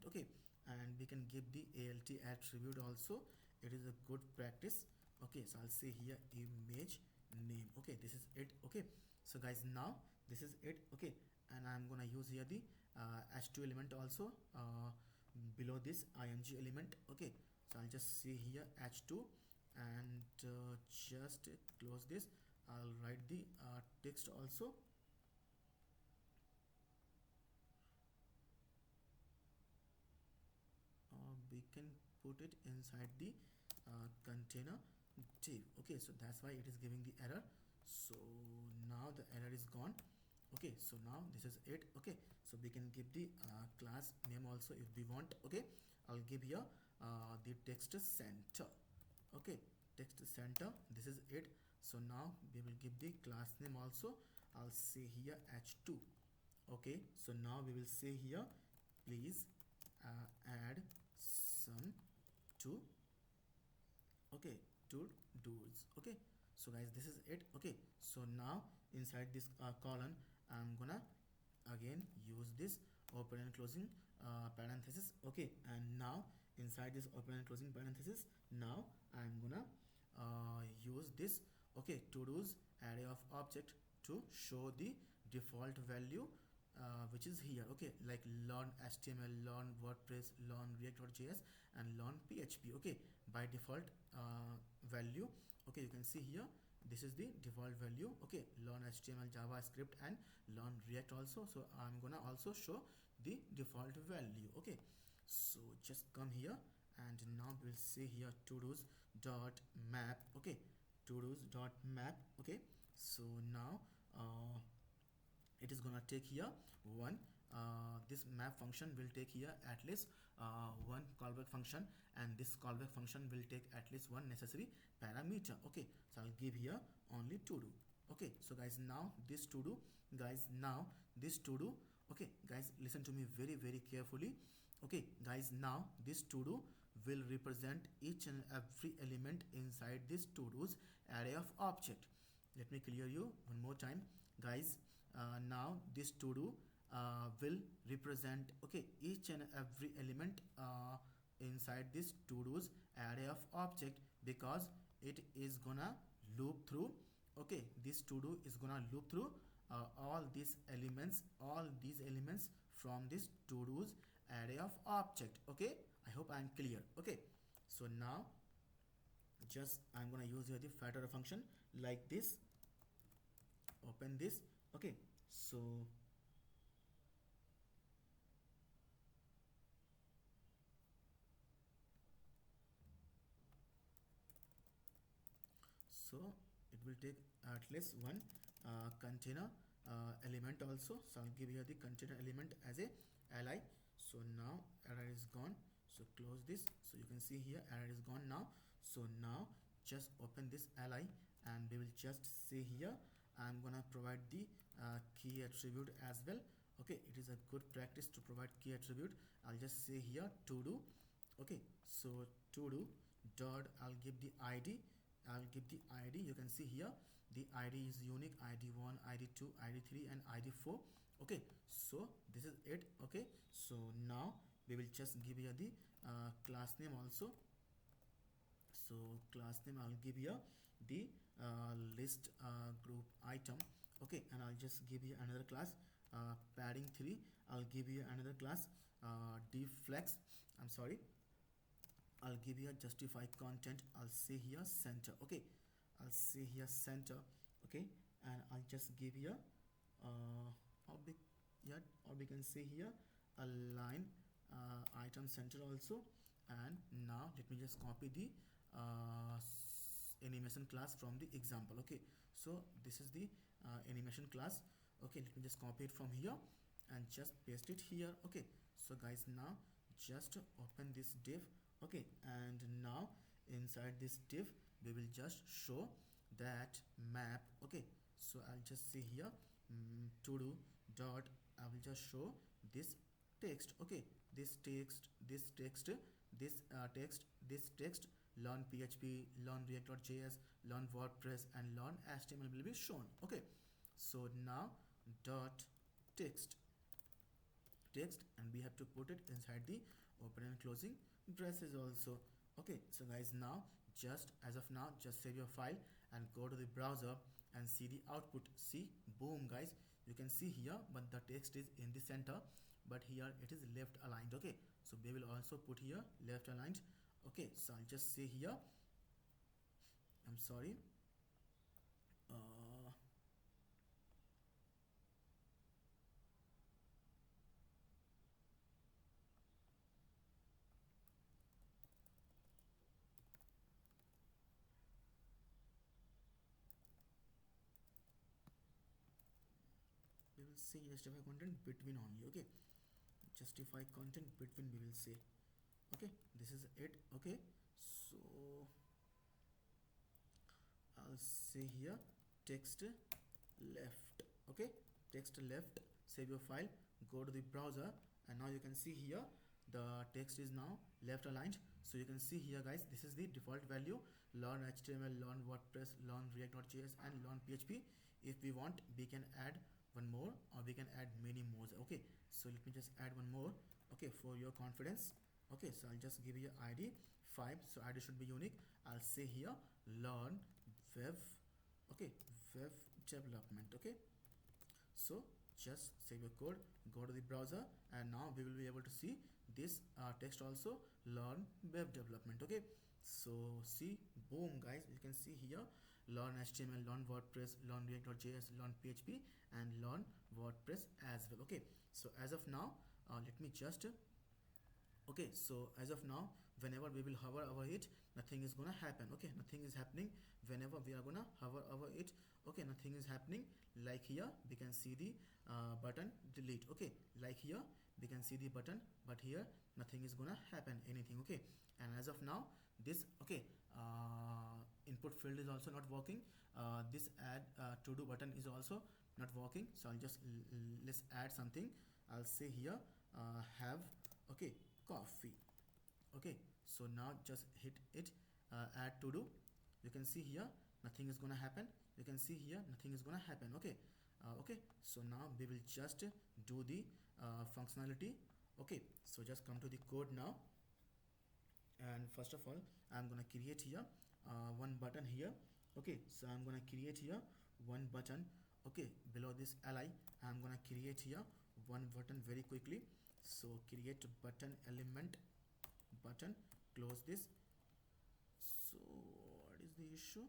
Speaker 1: Okay, and we can give the alt attribute also. It is a good practice. Okay, so I'll say here image name. Okay, this is it. Okay, so guys, now this is it. Okay, and I'm gonna use here the h2 element also below this img element. Okay, so I'll just say here h2 and just close this. I'll write the text also. We can put it inside the container div. Okay, so that's why it is giving the error. So now the error is gone. Okay, so now this is it. Okay, so we can give the class name also if we want. Okay, I'll give here the text center. Okay, text center, this is it. So now we will give the class name also. I'll say here h2. Okay, so now we will say here please add some to, okay, to do's. Okay, so guys, this is it. Okay, so now inside this column I'm gonna again use this open and closing parenthesis. Okay, and now inside this open and closing parenthesis, now I'm gonna use this, okay, to do's array of object to show the default value which is here. Okay, like learn html, learn wordpress, learn react.js, and learn php. Okay, by default value. Okay, you can see here this is the default value. Okay, learn html, javascript, and learn react also. So I'm gonna also show the default value. Okay, so just come here and now we'll say here to do's dot map. Okay, to do's dot map. Okay, so now it is gonna take here one this map function will take here at least one callback function, and this callback function will take at least one necessary parameter. Okay, so I'll give here only to do. Okay, so guys, now this to do, guys, now this to do. Okay guys, listen to me very carefully. Okay guys, now this to do will represent each and every element inside this to do's array of object. Let me clear you one more time, guys. Now this to do will represent, okay, each and every element inside this to do's array of object, because it is gonna loop through. Okay, this to do is gonna loop through all these elements from this to do's array of object. Okay, I hope I'm clear. Okay, so now just I'm gonna use here the factor function like this. Open this. Okay, so it will take at least one container, element also. So I'll give here the container element as a li. So now error is gone. So close this. So you can see here error is gone now. So now just open this li and we will just say here I'm gonna provide the key attribute as well. Okay, it is a good practice to provide key attribute. I'll just say here to do. Okay, so to do dot, I'll give the id. I'll give the id. You can see here the id is unique, id1, id2, id3 and id4. Okay, so this is it. Okay, so now we will just give here the class name also. So class name I'll give here the list group item. Okay, and I'll just give you another class padding 3. I'll give you another class deflex. I'm sorry, I'll give you a justify content. I'll say here center. Okay, I'll say here center. Okay, and I'll just give you or we, yeah, or we can say here align item center also. And now let me just copy the animation class from the example. Okay, so this is the animation class. Okay, let me just copy it from here and just paste it here. Okay, so guys, now just open this div. Okay, and now inside this div we will just show that map. Okay, so I'll just say here to do dot, I will just show this text. Okay, this text, this text, this text, this text, learn php, learn react.js, learn wordpress and learn html will be shown. Okay, so now dot text, text, and we have to put it inside the open and closing braces also. Okay, so guys, now just as of now just save your file and go to the browser and see the output. See, boom guys, you can see here but the text is in the center, but here it is left aligned. Okay, so we will also put here left aligned. Okay, so I'll just say here I'm sorry, we will say justify content between only. Okay, justify content between we will say. Okay, this is it. Okay, so I'll say here text left. Okay, text left, save your file, go to the browser, and now you can see here the text is now left aligned. So you can see here guys, this is the default value: learn html, learn wordpress, learn react.js and learn php. If we want, we can add one more or we can add many more. Okay, so let me just add one more. Okay, for your confidence. Okay, so I'll just give you id 5, so id should be unique. I'll say here learn web. Okay, web development. Okay, so just save your code, go to the browser, and now we will be able to see this text also, learn web development. Okay, so see, boom guys, you can see here learn html, learn wordpress, learn react.js, learn php and learn wordpress as well. Okay, so as of now let me just okay, so as of now whenever we will hover over it, nothing is gonna happen. Okay, nothing is happening whenever we are gonna hover over it. Okay, nothing is happening. Like here we can see the button delete. Okay, like here we can see the button, but here nothing is gonna happen anything. Okay, and as of now this, okay, input field is also not working. This add to do button is also not working. So I'll just let's add something. I'll say here have, okay, coffee. Okay, so now just hit it, add to do. You can see here nothing is gonna happen. You can see here nothing is gonna happen. Okay, okay, so now we will just do the functionality. Okay, so just come to the code now, and first of all I'm gonna create here one button here. Okay, so I'm gonna create here one button. Okay, below this li I'm gonna create here one button very quickly. So create button element, button, close this. So what is the issue?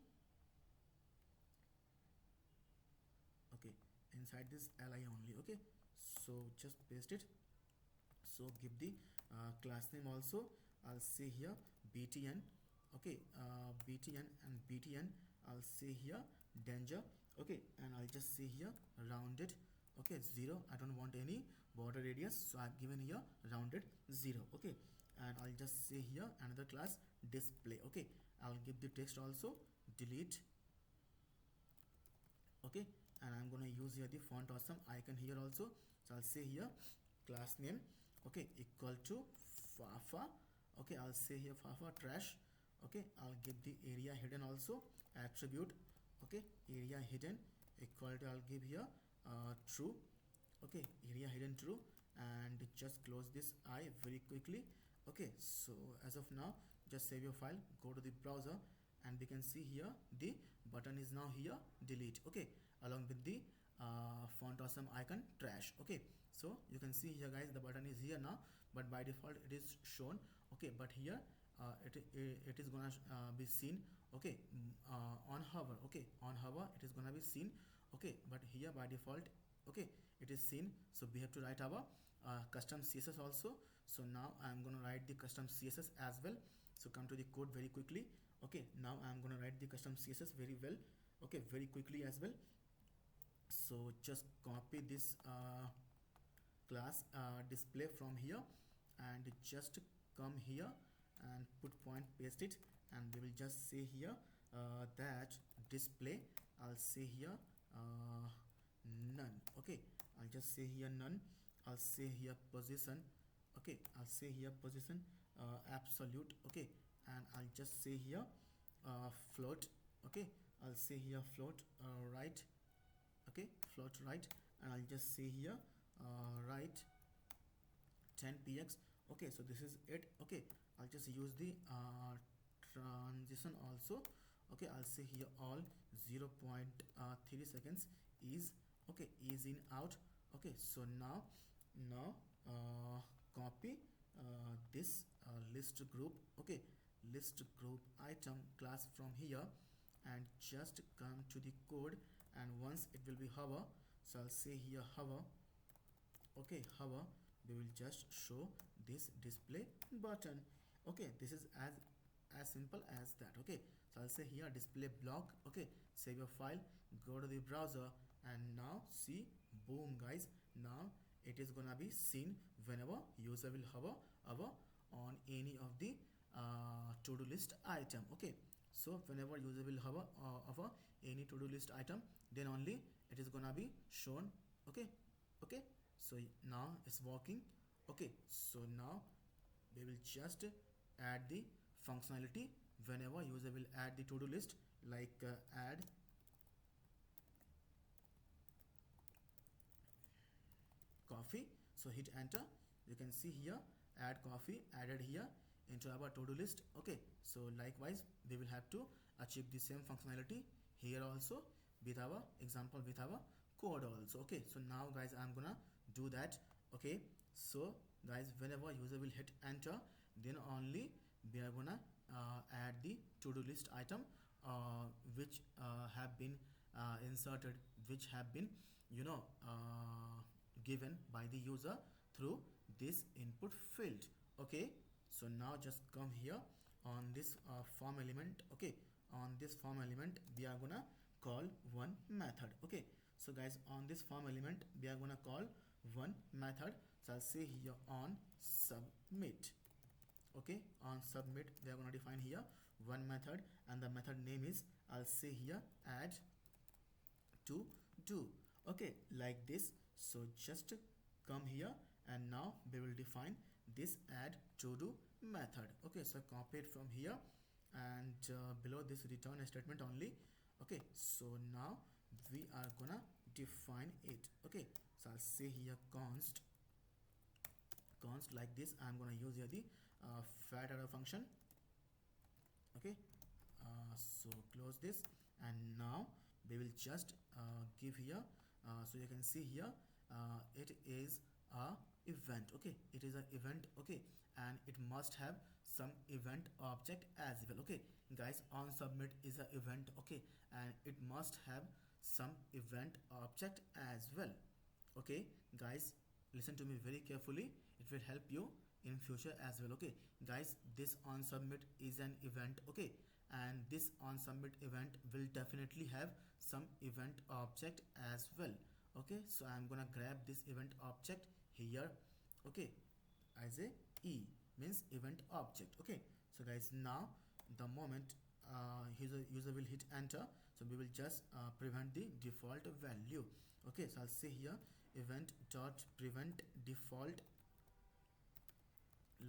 Speaker 1: Okay, inside this li only. Okay, so just paste it. So give the class name also. I'll say here btn. Okay, btn and btn, I'll say here danger. Okay, and I'll just say here rounded. Okay, 0. I don't want any border radius, so I've given here rounded 0. Okay, and I'll just say here another class display. Okay, I'll give the text also delete. Okay, and I'm gonna use here the font awesome icon here also. So I'll say here class name, okay, equal to fafa. Okay, I'll say here fafa trash. Okay, I'll give the area hidden also attribute. Okay, area hidden equal to, I'll give here true. Okay, area hidden true, and just close this I very quickly. Okay, so as of now, just save your file, go to the browser, and we can see here the button is now here delete. Okay, along with the font awesome icon trash. Okay, so you can see here guys, the button is here now, but by default it is shown. Okay, but here it is gonna be seen. Okay, on hover. Okay, on hover it is gonna be seen. Okay, but here by default, okay, it is seen. So we have to write our custom css also. So now I'm going to write the custom css as well. So come to the code very quickly. Okay, now I'm going to write the custom css very well. Okay, very quickly as well. So just copy this class display from here, and just come here and put point, paste it, and we will just say here that display, I'll say here none. Okay, I'll just say here none. I'll say here position. Okay, I'll say here position absolute. Okay, and I'll just say here float. Okay, I'll say here float right. Okay, float right, and I'll just say here right 10 px. Okay, so this is it. Okay, I'll just use the transition also. Okay, I'll say here all 0.3 seconds is. Okay, is in out. Okay, so now copy this list group. Okay, list group item class from here, and just come to the code, and once it will be hover, so I'll say here hover. Okay, hover, we will just show this display button. Okay, this is as simple as that. Okay, so I'll say here display block. Okay, save your file, go to the browser, and now see, boom guys, now it is gonna be seen whenever user will hover on any of the to-do list item. Okay, so whenever user will hover over any to-do list item, then only it is gonna be shown. Okay, okay, so now it's working. Okay, so now we will just add the functionality whenever user will add the to-do list, like add coffee. So hit enter, you can see here add coffee added here into our to-do list. Okay, so likewise we will have to achieve the same functionality here also with our example, with our code also. Okay, so now guys, I'm gonna do that. Okay, so guys, whenever user will hit enter, then only we are gonna add the to-do list item which have been inserted, which have been, you know, given by the user through this input field. Okay, so now just come here on this form element. Okay, on this form element we are gonna call one method. Okay, so guys, on this form element we are gonna call one method. So I'll say here on submit. Okay, on submit we are gonna define here one method, and the method name is, I'll say here add to do. Okay, like this. So just come here, and now we will define this add to do method. Okay, so copy it from here, and below this return a statement only. Okay, so now we are gonna define it. Okay, so I'll say here const like this. I'm gonna use here the fat arrow function. Okay, so close this, and now we will just give here, so you can see here it is a event. Okay, it is an event. Okay, and it must have some event object as well. Okay guys, on submit is an event. Okay, and it must have some event object as well. Okay guys, listen to me very carefully, it will help you in future as well. Okay guys, this on submit is an event. Okay, and this on submit event will definitely have some event object as well. Okay, so I'm gonna grab this event object here. Okay, as a e means event object. Okay, so guys, now the moment user will hit enter, so we will just prevent the default value. Okay, so I'll say here event dot prevent default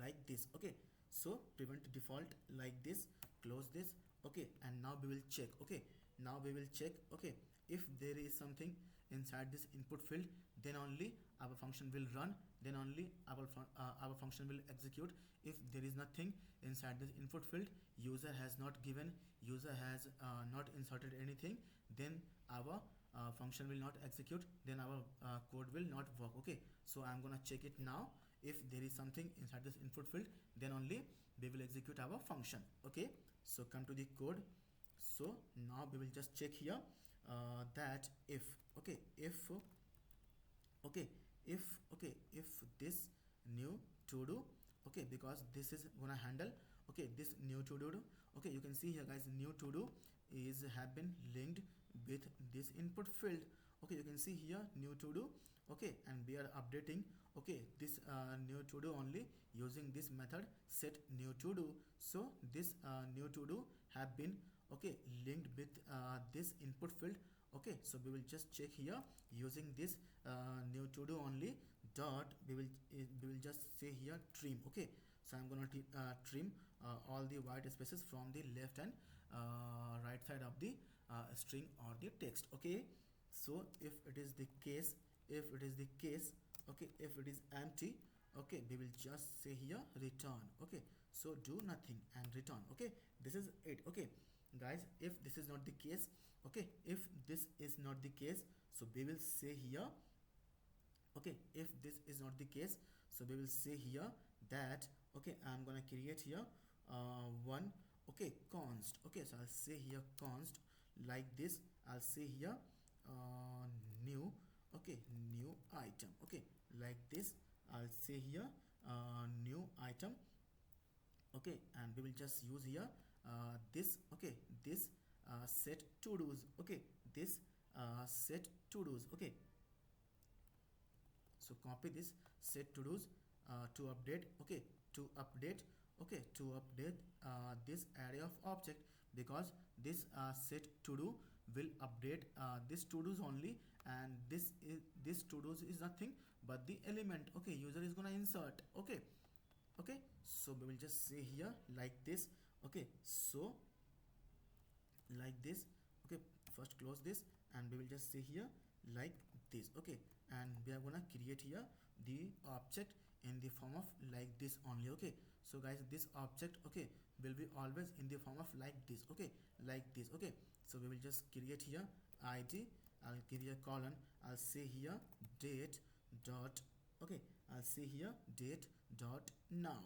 Speaker 1: like this. Okay, so prevent default like this, close this. Okay, and now we will check. Okay, now we will check. Okay, if there is something inside this input field, then only our function will run, then only our function will execute. If there is nothing inside this input field, user has not given, user has not inserted anything, then our function will not execute, then our code will not work. Okay, so I'm gonna check it now. If there is something inside this input field, then only we will execute our function. Okay, so come to the code. So now we will just check here that if okay if okay if this new to do, okay, because this is gonna handle, okay, this new to do. Okay, you can see here guys, new to do is have been linked with this input field. Okay, you can see here new to do. Okay, and we are updating, okay, this new to do only using this method set new to do. So this new to do have been, okay, linked with this input field. Okay, so we will just check here using this new to do only dot, we will just say here trim. Okay, so I'm gonna trim all the white spaces from the left and right side of the string or the text. Okay, so if it is the case, okay, if it is empty, okay, we will just say here return. Okay, so do nothing and return. Okay, this is it. Okay guys, if this is not the case, okay, if this is not the case, so we will say here, okay, if this is not the case, so we will say here that, okay, I'm gonna create here one, okay, const. Okay, so I'll say here const like this. I'll say here new, okay, new item. Okay, like this. I'll say here new item. Okay, and we will just use here this, okay, this set to do's. Okay, this set to do's. Okay, so copy this set to do's to update. Okay, to update, okay, to update this array of object, because this set to do will update this to do's only, and this to do's is nothing but the element, okay, user is gonna insert. Okay, okay, so we will just say here like this. Okay, so like this. Okay, first close this, and we will just say here like this. Okay, and we are gonna create here the object in the form of like this only. Okay, so guys, this object, okay, will be always in the form of like this. Okay, like this. Okay, so we will just create here id. I'll give you a colon. I'll say here date dot, okay, I'll say here date dot now.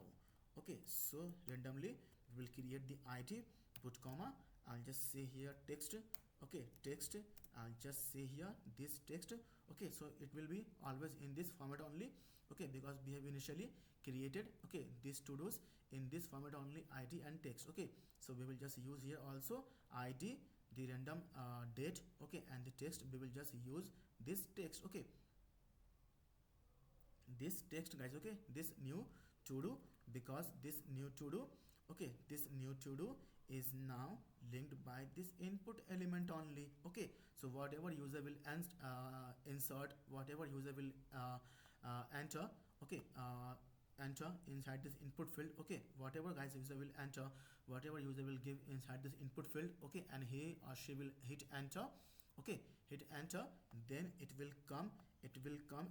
Speaker 1: Okay, so randomly we will create the id, put comma, I'll just say here text. Okay, text, I'll just say here this text. Okay, so it will be always in this format only. Okay, because we have initially created, okay, these to do's in this format only, id and text. Okay, so we will just use here also id, the random date. Okay, and the text we will just use this text. Okay, this text guys. Okay, this new to do, because this new to do, okay, this new to do is now linked by this input element only. Okay, so whatever user will insert, whatever user will enter, okay, enter inside this input field. Okay, whatever guys user will enter, whatever user will give inside this input field. Okay, and he or she will hit enter. Okay, hit enter, then it will come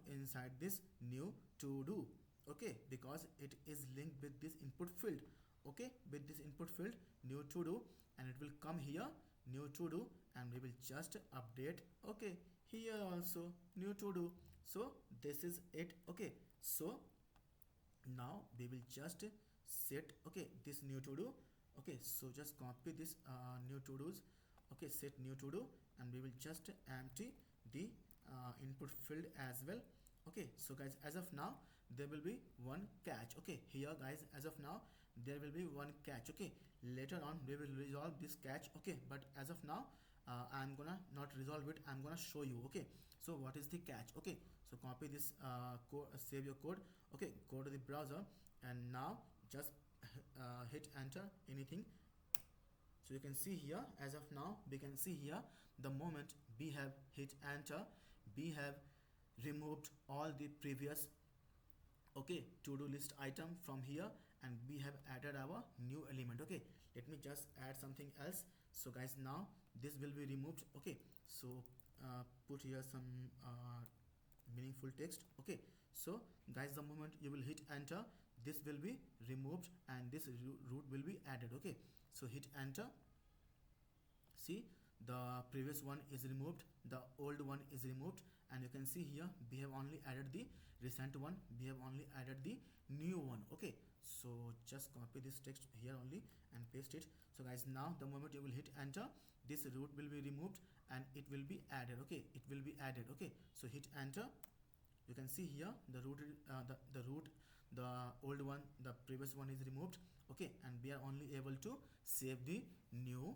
Speaker 1: inside this new to do. Okay, because it is linked with this input field. Okay, with this input field new to do, and it will come here new to do, and we will just update. Okay, here also new to do. So this is it. Okay, so now we will just set, okay, this new to do. Okay, so just copy this new to do's. Okay, set new to do, and we will just empty the input field as well. Okay, so guys, as of now there will be one catch. Okay, here guys, as of now there will be one catch. Okay, later on we will resolve this catch. Okay, but as of now I'm gonna not resolve it, I'm gonna show you. Okay, so what is the catch? Okay, so copy this code, save your code. Okay, go to the browser and now just hit enter anything. So you can see here, as of now we can see here, the moment we have hit enter, we have removed all the previous, okay, to-do list item from here, and we have added our new element. Okay, let me just add something else. So guys, now this will be removed. Okay, so put here some meaningful text. Okay, so guys, the moment you will hit enter, this will be removed and this root will be added. Okay, so hit enter. See, the previous one is removed, the old one is removed, and you can see here we have only added the recent one, we have only added the new one. Okay, so just copy this text here only and paste it. So guys, now the moment you will hit enter, this root will be removed and it will be added. Okay, it will be added. Okay, so hit enter. You can see here the root, the root, the old one, the previous one is removed. Okay, and we are only able to save the new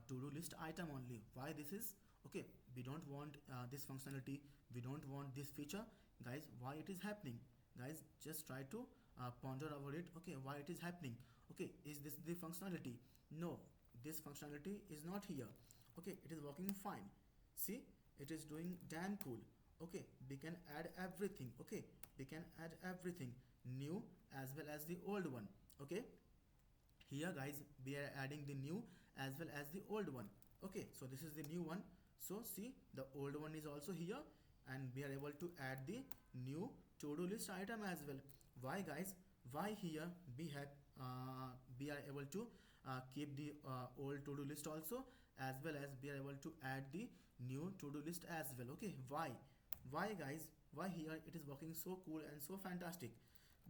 Speaker 1: to-do list item only. Why this is? Okay, we don't want this functionality, we don't want this feature. Guys, why it is happening? Guys, just try to ponder over it. Okay, why it is happening? Okay, is this the functionality? No, this functionality is not here. Okay, it is working fine. See, it is doing damn cool. Okay, we can add everything. Okay, we can add everything, new as well as the old one. Okay, here guys, we are adding the new as well as the old one. Okay, so this is the new one. So see, the old one is also here, and we are able to add the new to-do list item as well. Why guys? Why here we are able to keep the old to-do list also, as well as we are able to add the new to-do list as well. Okay, why guys? Why here it is working so cool and so fantastic?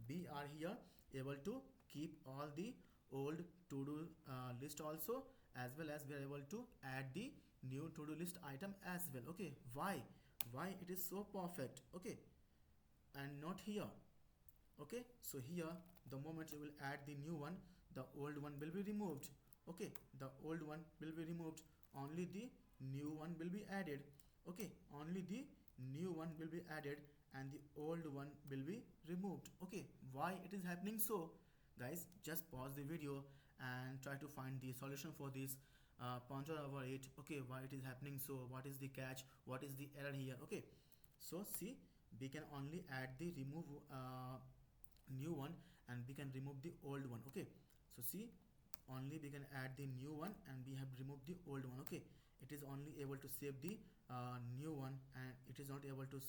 Speaker 1: We are here able to keep all the old to-do list also, as well as we are able to add the new to-do list item as well. Okay, why it is so perfect? Okay, and not here. Okay, so here the moment you will add the new one, the old one will be removed. Okay, the old one will be removed, only the new one will be added. Okay, only the new one will be added and the old one will be removed. Okay, why it is happening so? Guys, just pause the video and try to find the solution for this. Ponder over it. Okay, why it is happening so? What is the catch? What is the error here? Okay, so see, we can only add the remove new one, and we can remove the old one. Okay, so see, only we can add the new one and we have removed the old one. Okay, it is only able to save the new one and it is not able to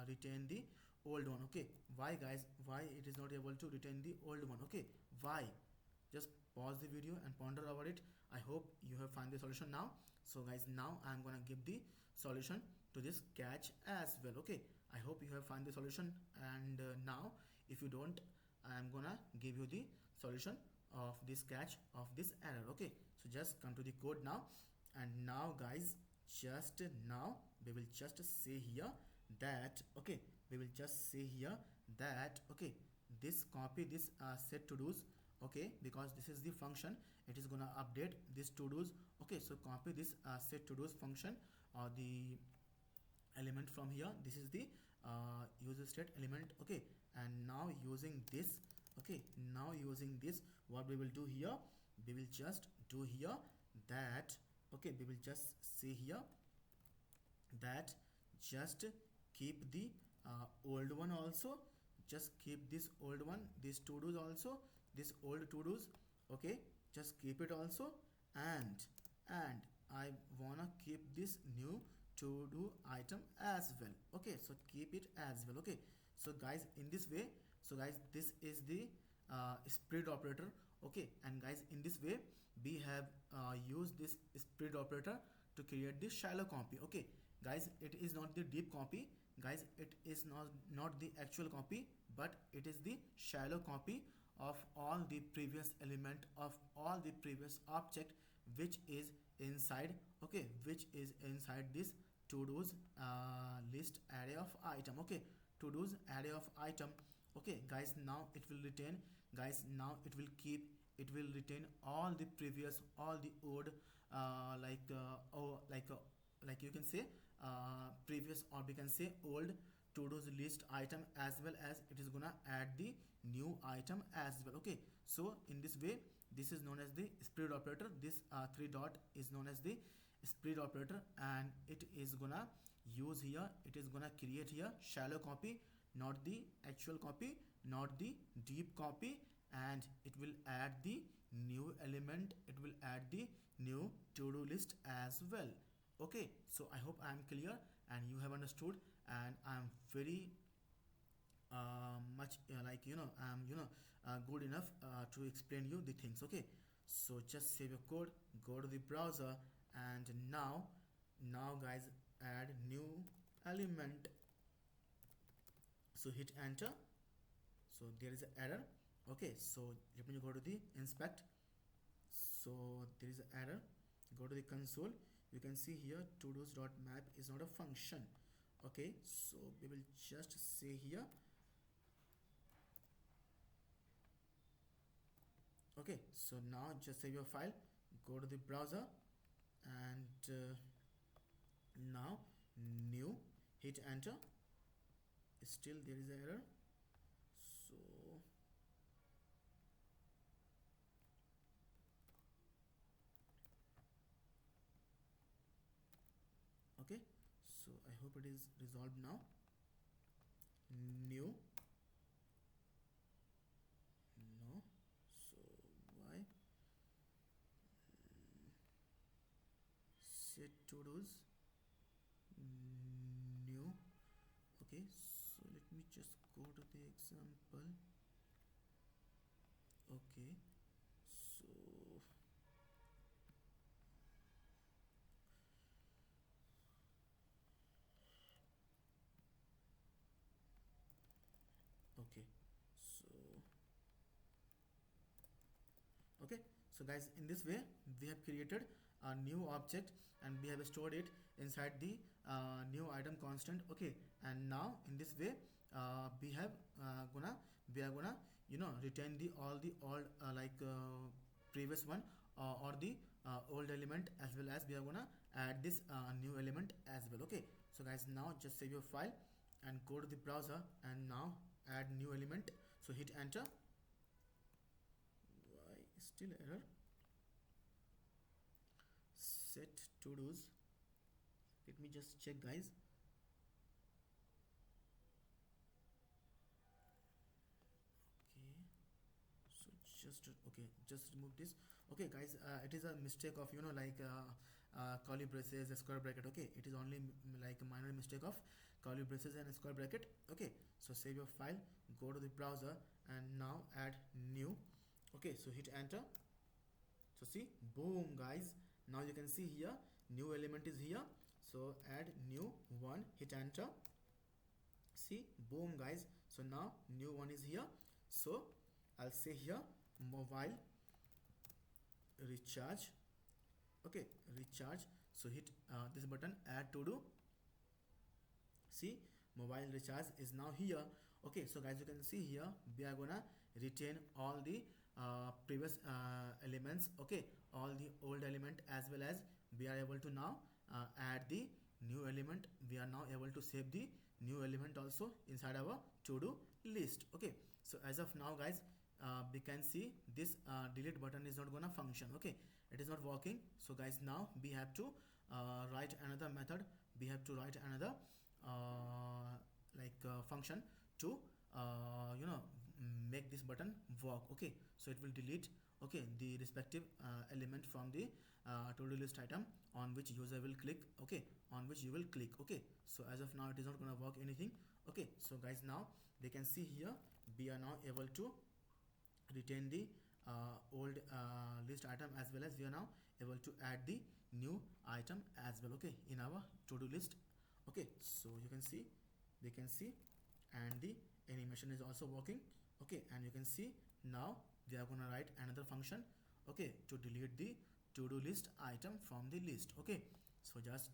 Speaker 1: retain the old one. Okay, why guys? Why it is not able to retain the old one? Okay, why? Just pause the video and ponder over it. I hope you have found the solution now. So guys, now I'm gonna give the solution to this catch as well. Okay, I hope you have found the solution, and now if you don't, I'm gonna give you the solution of this catch of this error. Okay, so just come to the code now, and now guys, just now we will just say here that, okay, we will just say here that, okay, this copy this set to do's. Okay, because this is the function, it is gonna update this to do's. Okay, so copy this set to do's function or the element from here. This is the user state element. Okay, and now using this, okay, now using this, what we will do here, we will just do here that, okay, we will just say here that just keep the old one also, just keep this old one, this to do's also, this old to do's. Okay, just keep it also, and I wanna keep this new to do item as well. Okay, so keep it as well. Okay, so guys, in this way, so guys, this is the spread operator. Okay, and guys, in this way we have used this spread operator to create this shallow copy. Okay guys, it is not the deep copy. Guys, it is not the actual copy, but it is the shallow copy of all the previous element of all the previous object which is inside, okay, which is inside this to do's list array of item. Okay, to do's array of item. Okay guys, now it will retain, guys, now it will keep, it will retain all the previous, all the old or like you can say previous, or we can say old to do's list item, as well as it is gonna add the new item as well. Okay, so in this way, this is known as the split operator. This three dot is known as the split operator, and it is gonna use here, it is gonna create here shallow copy, not the actual copy, not the deep copy, and it will add the new element, it will add the new to-do list as well. Okay, so I hope I am clear and you have understood, and I am very much I'm good enough to explain you the things. Okay, so just save your code, go to the browser, and now guys, add new element. So hit enter. So there is an error. Okay, so let me go to the inspect. So there is an error. Go to the console. You can see here todos.map is not a function. Okay, so we will just say here. Okay, so now just save your file, go to the browser, and now new, hit enter. Still there is an error. So okay, so I hope it is resolved now. New, no, so why set to do's new. Okay, so let me just go to the example. Okay, so okay, so okay, so guys, in this way we have created a new object, and we have stored it inside the new item constant. Okay, and now in this way we have gonna we are gonna retain the all the old previous one, or the old element, as well as we are gonna add this new element as well. Okay, so guys, now just save your file and go to the browser, and now add new element. So hit enter. Why still error? Set to do's, let me just check guys. Okay, so okay, just remove this. Okay guys, it is a mistake of curly braces, square bracket. Okay, it is only like a minor mistake of curly braces and square bracket. Okay, so save your file, go to the browser, and now add new. Okay, so hit enter. So see, boom guys, now you can see here new element is here. So add new one, hit enter. See, boom guys, so now new one is here. So I'll say here mobile recharge. Okay, recharge. So hit this button, add to do. See, mobile recharge is now here. Okay, so guys, you can see here we are gonna retain all the previous elements. Okay, all the old element, as well as we are able to now add the new element. We are now able to save the new element also inside our to do list. Okay, so as of now guys, we can see this delete button is not gonna function. Okay, it is not working. So guys, now we have to write another method. We have to write another function to make this button work. Okay, so it will delete, okay, the respective element from the to-do list item on which user will click. Okay, on which you will click. Okay, so as of now it is not gonna work anything. Okay, so guys, now they can see here we are now able to retain the old list item, as well as we are now able to add the new item as well. Okay, in our to-do list. Okay, so you can see, they can see, and the animation is also working. Okay, and you can see now we are gonna write another function, okay, to delete the to-do list item from the list. Okay, so just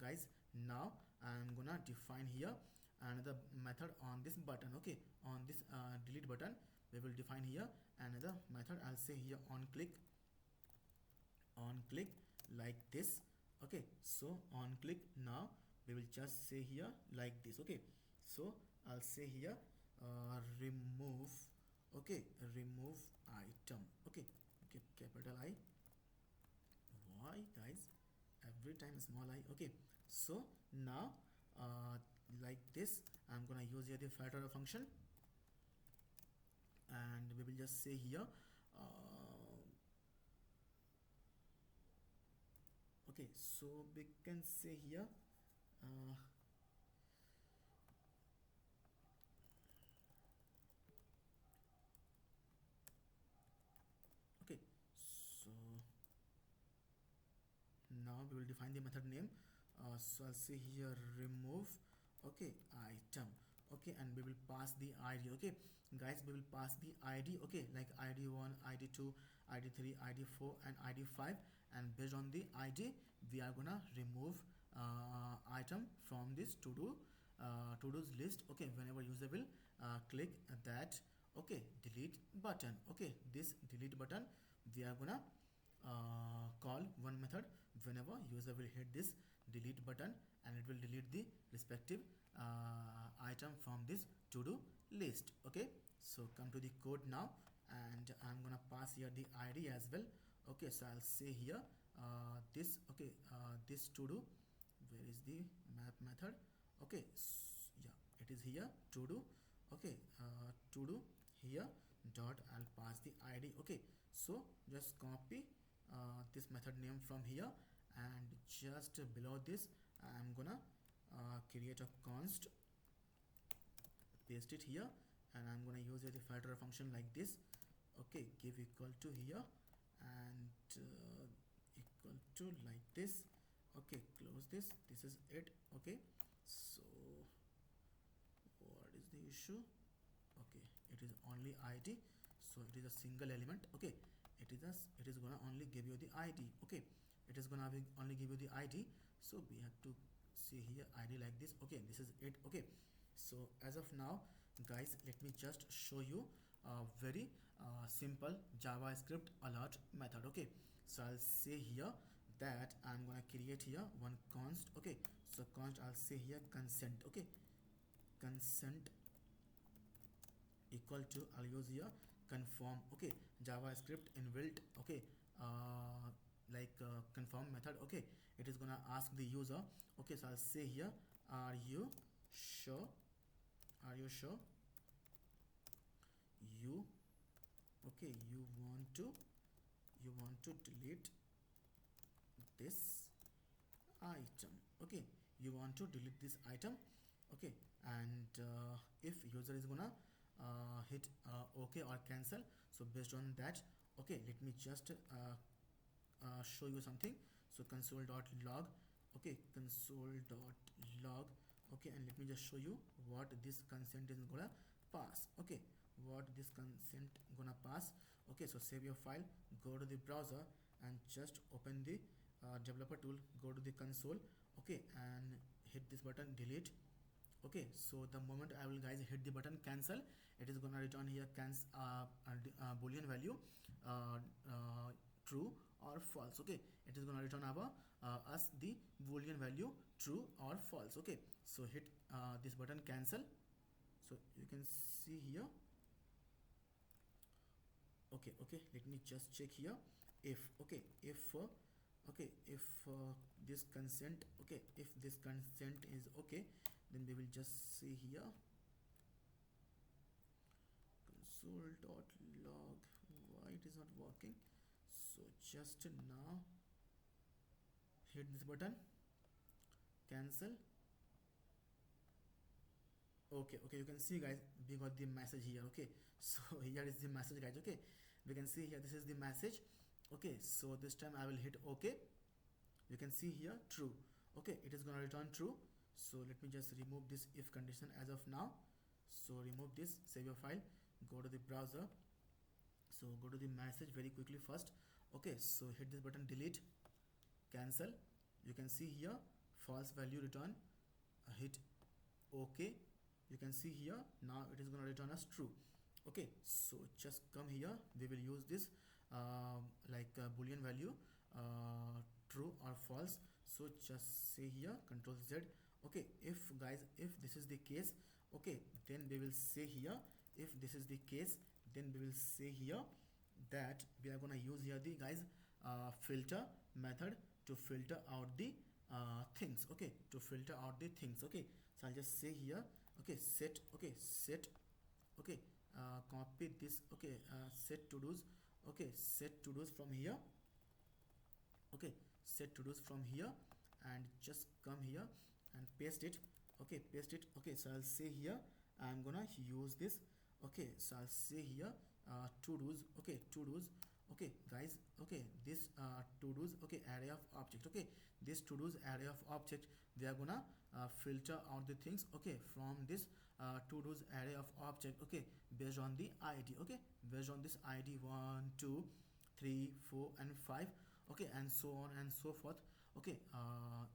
Speaker 1: guys, now I'm gonna define here another method on this button. Okay, on this delete button we will define here another method. I'll say here on click like this. Okay, so on click now we will just say here like this. Okay, so I'll say here remove. Okay, remove item. Okay, okay, capital I. Why guys every time small I? Okay, so now like this I'm gonna use here the filter function, and we will just say here okay, so we can say here uh, okay, so now we will define the method name. So I'll say here remove, okay, item. Okay, and we will pass the id. Okay guys, we will pass the id. Okay, like id1, id2, id3, id4 and id5, and based on the id we are gonna remove item from this to-dos list. Okay, whenever user will click that, okay, delete button. Okay, this delete button we are gonna call one method whenever user will hit this delete button, and it will delete the respective item from this to do list. Okay, so come to the code now, and I'm gonna pass here the id as well. Okay, so I'll say here this. Okay, this to do, where is the map method? Okay, yeah, it is here to do. Okay, to do here dot, I'll pass the id. Okay, so just copy this method name from here, and just below this I'm gonna create a const, paste it here, and I'm gonna use the filter function like this. Okay, give equal to here, and equal to like this. Okay, close this. This is it. Okay, so what is the issue? Okay, it is only id, so it is a single element. Okay, it is gonna only give you the id. Okay, it is gonna only give you the id, so we have to see here id like this. Okay, this is it. Okay, so as of now guys, let me just show you a very simple javascript alert method. Okay, so I'll say here that I'm gonna create here one const. Okay, so const, I'll say here consent. Okay, consent equal to, I'll use here confirm. Okay, javascript inbuilt. Okay, like confirm method. Okay, it is gonna ask the user. Okay, so I'll say here are you sure, are you sure you, okay, you want to delete this item. Okay, you want to delete this item. Okay, and if user is gonna hit okay or cancel, so based on that, okay, let me just show you something. So console.log. Okay, console.log. Okay, and let me just show you what this consent is gonna pass. Okay, what this consent gonna pass. Okay, so save your file, go to the browser, and just open the developer tool, go to the console. Okay, and hit this button delete. Okay, so the moment I will guys hit the button cancel, it is gonna return here boolean value true or false. Okay, it is gonna return our us the boolean value true or false. Okay, so hit this button cancel, so you can see here. Okay, okay, let me just check here if, okay, if okay, if this consent, okay, if this consent is okay, then we will just see here console.log. Why it is not working? So just now hit this button cancel. Okay, okay, you can see guys, we got the message here. Okay, so here is the message guys. Okay, we can see here, this is the message. Okay, so this time I will hit okay, you can see here true. Okay, it is gonna return true. So let me just remove this if condition as of now. So remove this, save your file, go to the browser, so go to the message very quickly first. Okay, so hit this button delete, cancel. You can see here false value return, hit okay, you can see here now it is going to return us true. Okay, so just come here, we will use this like boolean value, true or false. So just say here control Z. Okay, if guys, if this is the case, okay, then we will say here, if this is the case, then we will say here that we are gonna use here the guys filter method to filter out the things. Okay, to filter out the things. Okay, so I'll just say here, okay, set, okay, set, okay, copy this, okay, set to do's, okay, set to do's from here, okay, set to do's from here, and just come here and paste it. Okay, paste it. Okay, so I'll say here I'm gonna use this. Okay, so I'll say here to do's. Okay, to do's. Okay guys, okay, this to do's, okay, array of object. Okay, this to do's array of object, we are gonna filter out the things, okay, from this to do's array of object, okay, based on the id. Okay, based on this id 1 2 3 4 and 5, okay, and so on and so forth. Okay,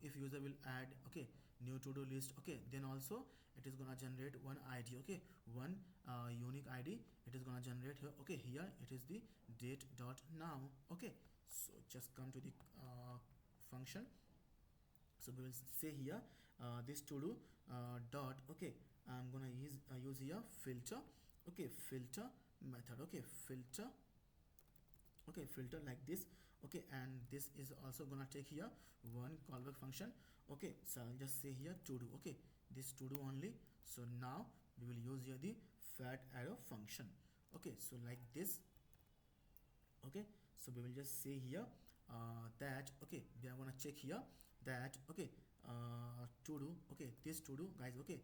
Speaker 1: if user will add, okay, new to do list, okay, then also it is gonna generate one id. Okay, one unique id it is gonna generate here. Okay, here it is the date dot now. Okay, so just come to the function. So we will say here this to do dot, okay, I'm gonna use here filter. Okay, filter method. Okay, filter, okay, filter like this. Okay, and this is also gonna take here one callback function. Okay, so I'll just say here to do. Okay, this to do only. So now we will use here the fat arrow function. Okay, so like this. Okay, so we will just say here that, okay, we are gonna check here that, okay, to do, okay, this to do guys, okay,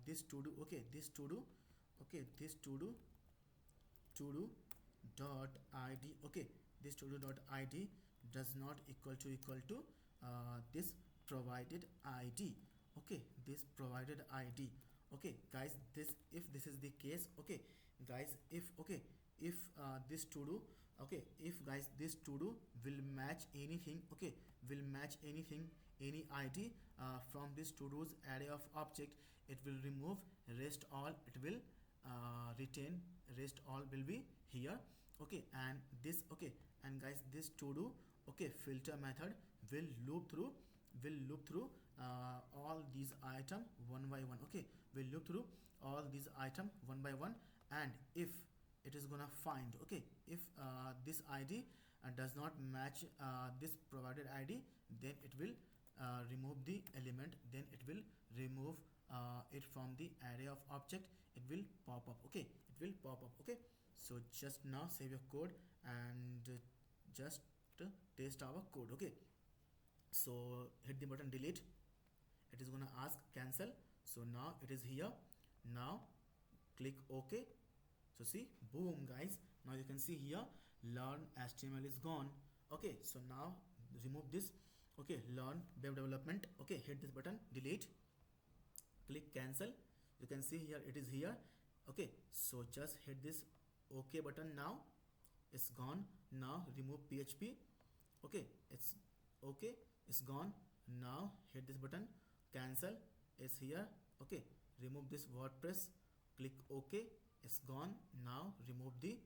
Speaker 1: this to do, okay, this to do, okay, this to do dot id. Okay, this to do dot id does not equal to this provided id. Okay, this provided id. Okay guys, this, if this is the case, okay guys, if, okay, if this to do, okay, if guys this to do will match anything, okay, will match anything, any id from this to do's array of object, it will remove rest all, it will retain rest all will be here. Okay, and this, okay, and guys this to do, okay, filter method will loop through, all these item one by one. Okay, will loop through all these item one by one, and if it is gonna find, okay, if this id does not match this provided id, then it will remove the element, then it will remove it from the array of object, it will pop up. Okay, it will pop up. Okay, so just now save your code and just test our code. Okay, so hit the button delete, it is gonna ask cancel. So now it is here, now click ok. So see, boom guys, now you can see here learn HTML is gone. Okay, so now remove this. Okay, learn web development. Okay, hit this button delete, click cancel, you can see here it is here. Okay, so just hit this ok button, now it's gone. Now remove php. Okay, it's okay, it's gone. Now hit this button cancel, it's here. Okay, remove this WordPress, click ok, it's gone. Now remove the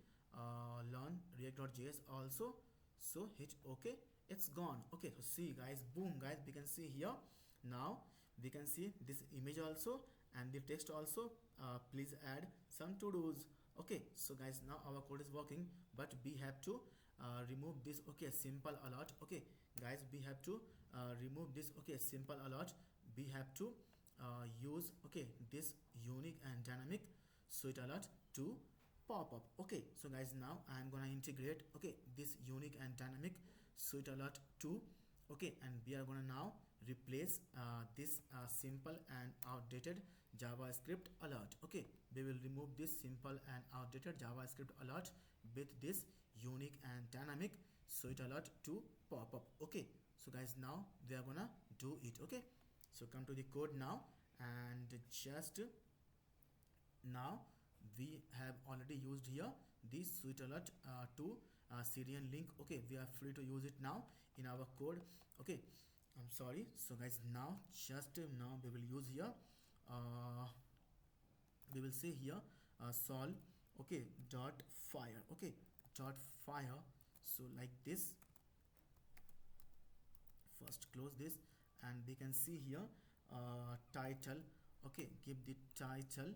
Speaker 1: learn react.js also, so hit ok, it's gone. Okay, so see guys, boom guys, we can see here now we can see this image also and the text also. Please add some to do's. Okay, so guys, now our code is working, but we have to remove this. Okay, simple alert. Okay guys, we have to remove this. Okay, simple alert, we have to use, okay, this unique and dynamic sweet alert to pop up. Okay, so guys, now I am gonna integrate, okay, this unique and dynamic sweet alert to, okay, and we are gonna now replace this simple and outdated JavaScript alert. Okay, we will remove this simple and outdated JavaScript alert with this unique and dynamic sweet alert to pop up. Okay, so guys, now we are gonna do it. Okay, so come to the code now, and just now we have already used here this sweet alert to Syrian link. Okay, we are free to use it now in our code. Okay, I'm sorry. So guys, now just now we will use here we will say here sol, okay, dot fire, okay, dot fire. So like this, first close this, and we can see here title, okay, give the title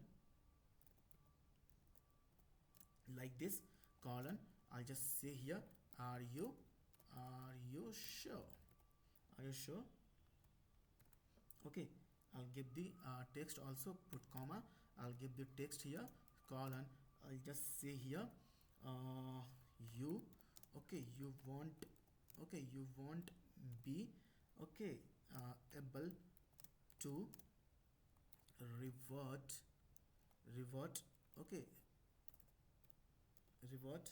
Speaker 1: like this, colon, I'll just say here, are you sure, are you sure, okay. I'll give the text also, put comma, I'll give the text here, colon, I'll just say here uh, you, okay, you won't, okay, you won't be, okay, able to revert, revert, okay, revert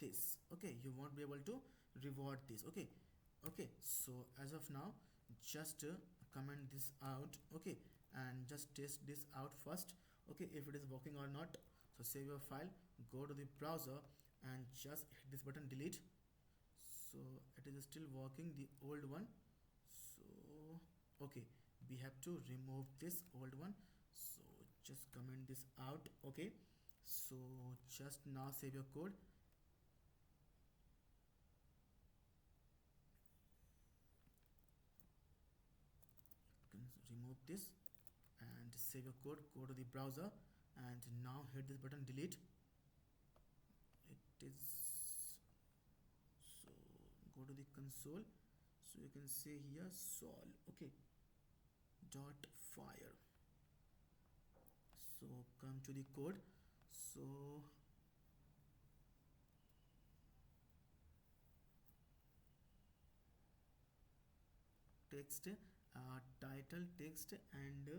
Speaker 1: this, okay, you won't be able to revert this, okay. Okay, so as of now, just comment this out, okay, and just test this out first, okay, if it is working or not. So save your file, go to the browser, and just hit this button, delete. So it is still working, the old one. So okay, we have to remove this old one, so just comment this out, okay. So just now save your code, remove this and save your code, go to the browser, and now hit this button, delete. It is, so go to the console, so you can say here sol, okay, dot fire. So come to the code, so text, title text, and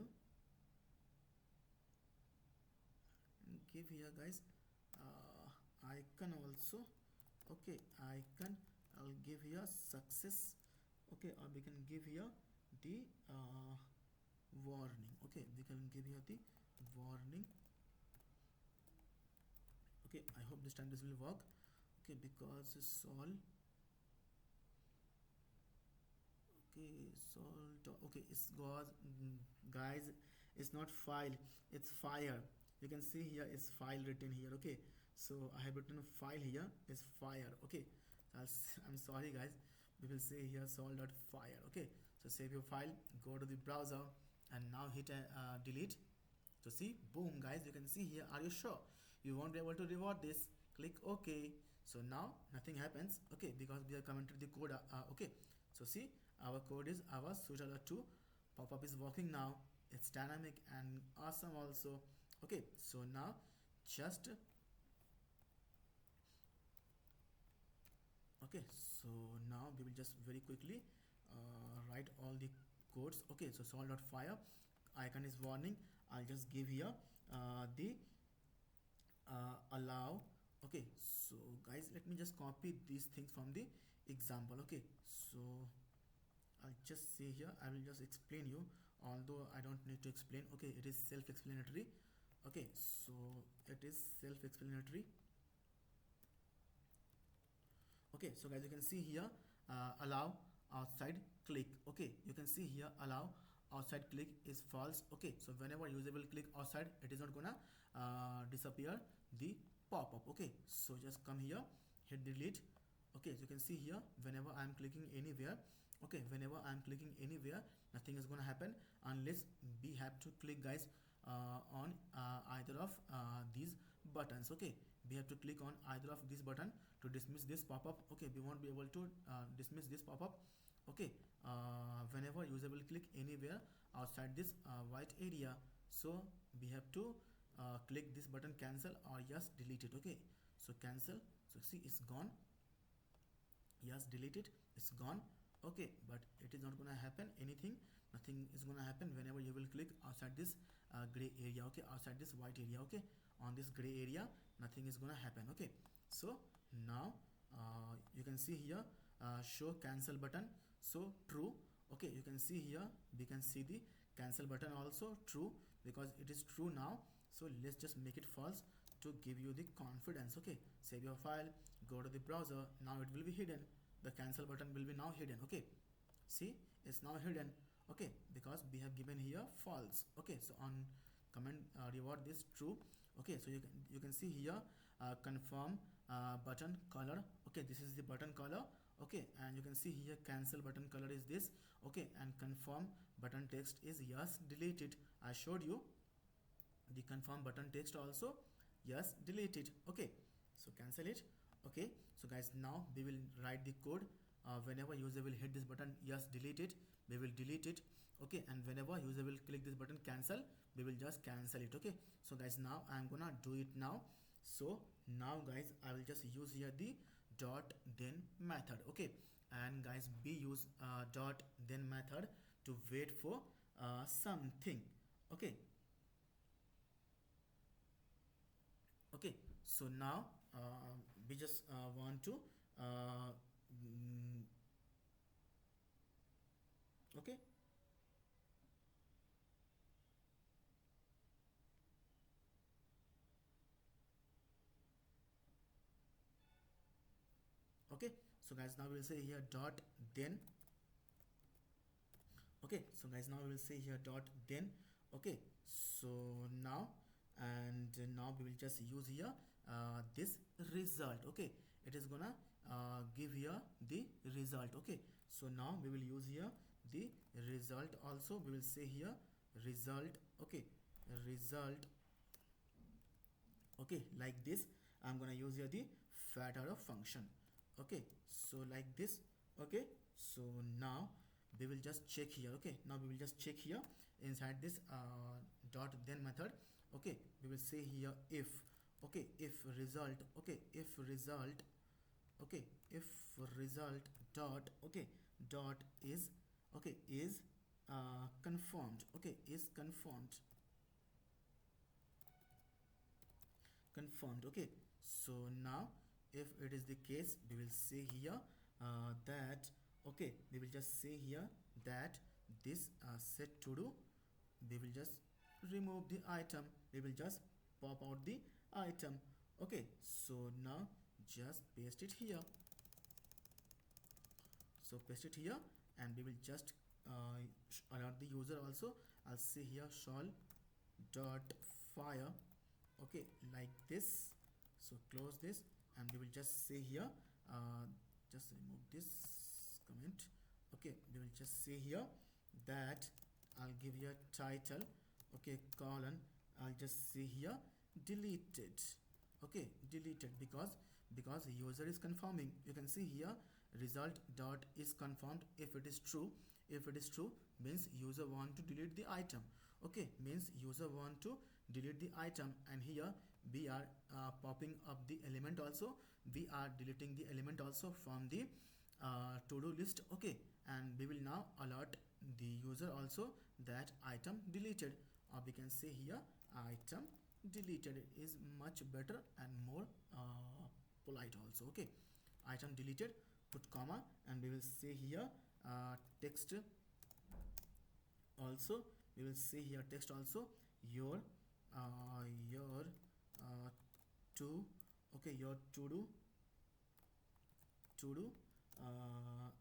Speaker 1: give here guys icon also, okay, icon, I'll give here success, okay, or we can give here the warning, okay, we can give here the warning, okay. I hope this time this will work, okay, because sol, okay, salt, okay, it's goes, guys, it's not file, it's fire. You can see here is file written here, okay. So I have written a file here is fire, okay. I'm sorry guys, we will say here sol.fire, okay. So save your file, go to the browser, and now hit delete. So see, boom guys, you can see here, are you sure you won't be able to reward this, click ok. So now nothing happens, okay, because we have commented the code, okay. So see, our code is our switch alert 2 pop-up is working now, it's dynamic and awesome also, okay. So now just, okay, so now we will just very quickly write all the codes, okay. So sol.fire, icon is warning, I'll just give here the allow, okay. So guys, let me just copy these things from the example, okay. So I'll just say here, I will just explain you, although I don't need to explain, okay, it is self-explanatory, okay. So it is self-explanatory, okay. So guys, you can see here allow outside click, okay. You can see here allow outside click is false, okay. So whenever user will click outside, it is not gonna disappear the pop-up, okay. So just come here, hit delete, okay. So you can see here, whenever I'm clicking anywhere, okay, whenever I'm clicking anywhere, nothing is gonna happen unless we have to click guys on either of these buttons, okay. We have to click on either of this button to dismiss this pop-up, okay. We won't be able to dismiss this pop-up, okay, whenever user will click anywhere outside this white area. So we have to click this button, cancel, or yes, delete it, okay. So cancel, so see, it's gone, yes, delete it, it's gone, okay. But it is not gonna happen anything, nothing is gonna happen whenever you will click outside this gray area, okay, outside this white area, okay. On this gray area, nothing is gonna happen, okay. So now you can see here show cancel button, so true, okay. You can see here, we can see the cancel button also true, because it is true now. So let's just make it false to give you the confidence, okay. Save your file, go to the browser, now it will be hidden, the cancel button will be now hidden, okay. See, it's now hidden, okay, because we have given here false, okay. So on comment reward this true. Okay, so you can see here confirm button color. Okay, this is the button color. Okay, and you can see here cancel button color is this. Okay, and confirm button text is yes delete it. I showed you the confirm button text also yes delete it. Okay, so cancel it. Okay, so guys, now we will write the code. Whenever user will hit this button yes delete it, we will delete it. Okay, and whenever user will click this button cancel, we will just cancel it. Okay, so guys, now I'm gonna do it now. So now guys, I will just use here the dot then method. Okay, and guys, we use dot then method to wait for something. Okay, okay, so now we just want to uh, mm, okay, okay, so guys, now we will say here dot then. Okay, so guys, now we will say here dot then. Okay, so now, and now we will just use here this result. Okay, it is gonna give here the result. Okay, so now we will use here the result also. We will say here result. Okay, result. Okay, like this. I'm gonna use here the fat arrow function. Okay, so like this. Okay, so now we will just check here. Okay, now we will just check here inside this dot then method. Okay, we will say here if. Okay, if result. Okay, if result. Okay, if result dot. Okay, dot is. Okay, is confirmed. Okay, is confirmed. Confirmed. Okay, so now if it is the case, we will say here that. Okay, we will just say here that this set to do, we will just remove the item, we will just pop out the item. Okay, so now just paste it here. So paste it here, and we will just alert the user also. I'll say here shall dot fire. Okay, like this. So close this, and we will just say here just remove this comment. Okay, we will just say here that I'll give you a title. Okay, colon, I'll just say here deleted. Okay, deleted, because the user is confirming. You can see here result dot is confirmed. If it is true, if it is true, means user want to delete the item. Okay, means user want to delete the item, and here we are popping up the element also. We are deleting the element also from the to-do list. Okay, and we will now alert the user also that item deleted, or we can say here item deleted is much better and more polite also. Okay, item deleted, put comma, and we will say here text also. We will say here text also your to. Okay, your to do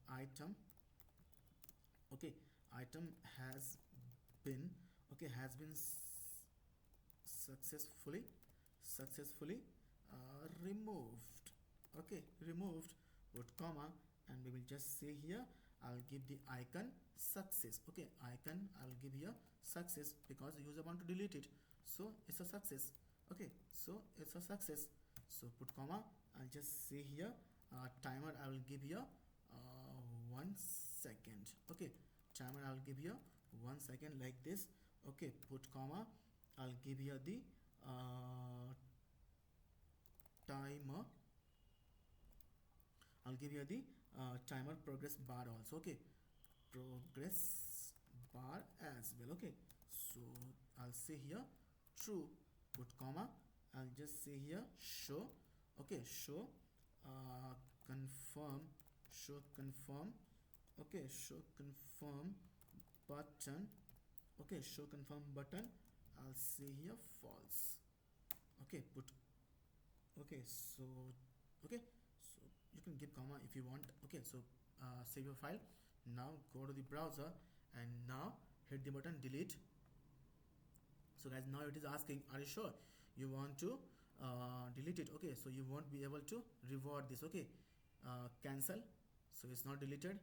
Speaker 1: item. Okay, item has been. Okay, has been successfully removed. Okay, removed, put comma, and we will just say here I'll give the icon success. Okay, icon I'll give here success, because the user want to delete it, so it's a success. Okay, so it's a success. So put comma, I'll just say here timer I will give here 1 second. Okay, timer I'll give here 1 second, like this. Okay, put comma, I'll give here the timer. I'll give you the timer progress bar also. Okay, progress bar as well. Okay, so I'll say here true, put comma, I'll just say here show. Okay, show confirm, show confirm. Okay, show confirm button. Okay, show confirm button, I'll say here false. Okay, put. Okay, so okay, so you can give comma if you want. Okay, so save your file. Now go to the browser, and now hit the button delete. So guys, now it is asking, are you sure you want to delete it? Okay, so you won't be able to reward this. Okay, cancel. So it's not deleted.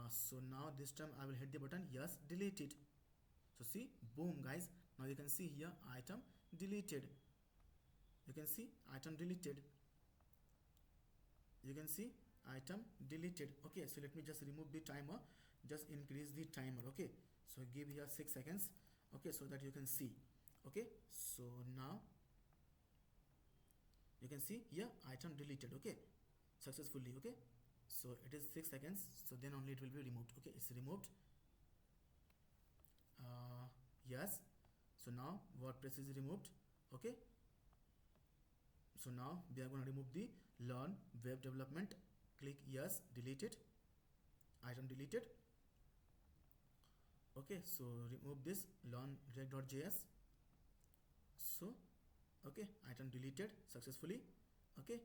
Speaker 1: So now this time I will hit the button, yes, delete it. So see, boom guys, now you can see here item deleted. You can see item deleted. You can see item deleted. Okay, so let me just remove the timer, just increase the timer. Okay, so give here 6 seconds. Okay, so that you can see. Okay, so now you can see here item deleted. Okay, successfully. Okay, so it is 6 seconds, so then only it will be removed. Okay, it's removed. Yes, so now WordPress is removed. Okay, so now we are going to remove the learn web development. Click yes, delete it, item deleted. Okay, so remove this learn react.js. So okay, item deleted successfully. Okay,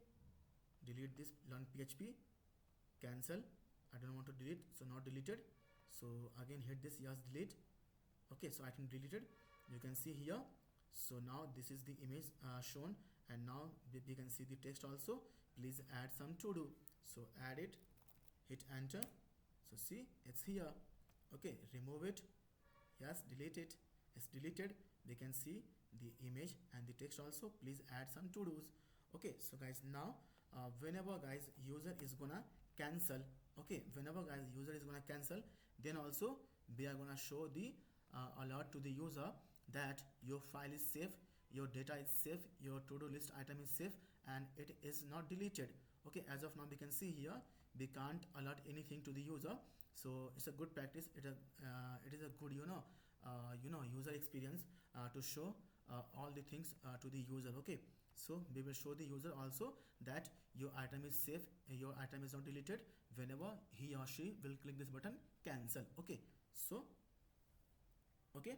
Speaker 1: delete this learn php, cancel. I don't want to delete, so not deleted. So again hit this yes, delete. Okay, so item deleted. You can see here. So now this is the image shown, and now we can see the text also. Please add some to do. So add it, hit enter. So see, it's here. Okay, remove it, yes, delete it, it's deleted. We can see the image and the text also. Please add some to do's. Okay, so guys, now whenever guys user is gonna cancel, okay, whenever guys user is gonna cancel, then also we are gonna show the alert to the user that your file is safe, your data is safe, your to-do list item is safe, and it is not deleted. Okay, as of now we can see here we can't alert anything to the user. So it's a good practice. It is a good user experience to show all the things to the user. Okay, so we will show the user also that your item is safe, your item is not deleted whenever he or she will click this button cancel. Okay, so okay,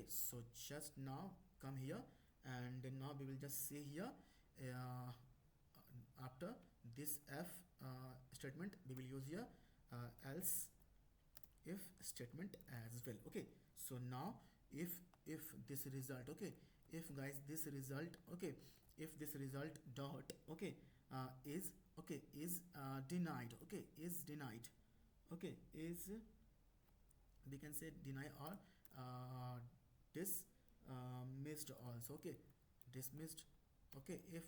Speaker 1: so just now come here, and now we will just say here uh, after this f statement we will use here else if statement as well. Okay, so now if this result, okay, if guys this result, okay, if this result dot, okay, is denied, okay, is denied, okay, is, we can say deny or dismissed also. Okay, dismissed. Okay, if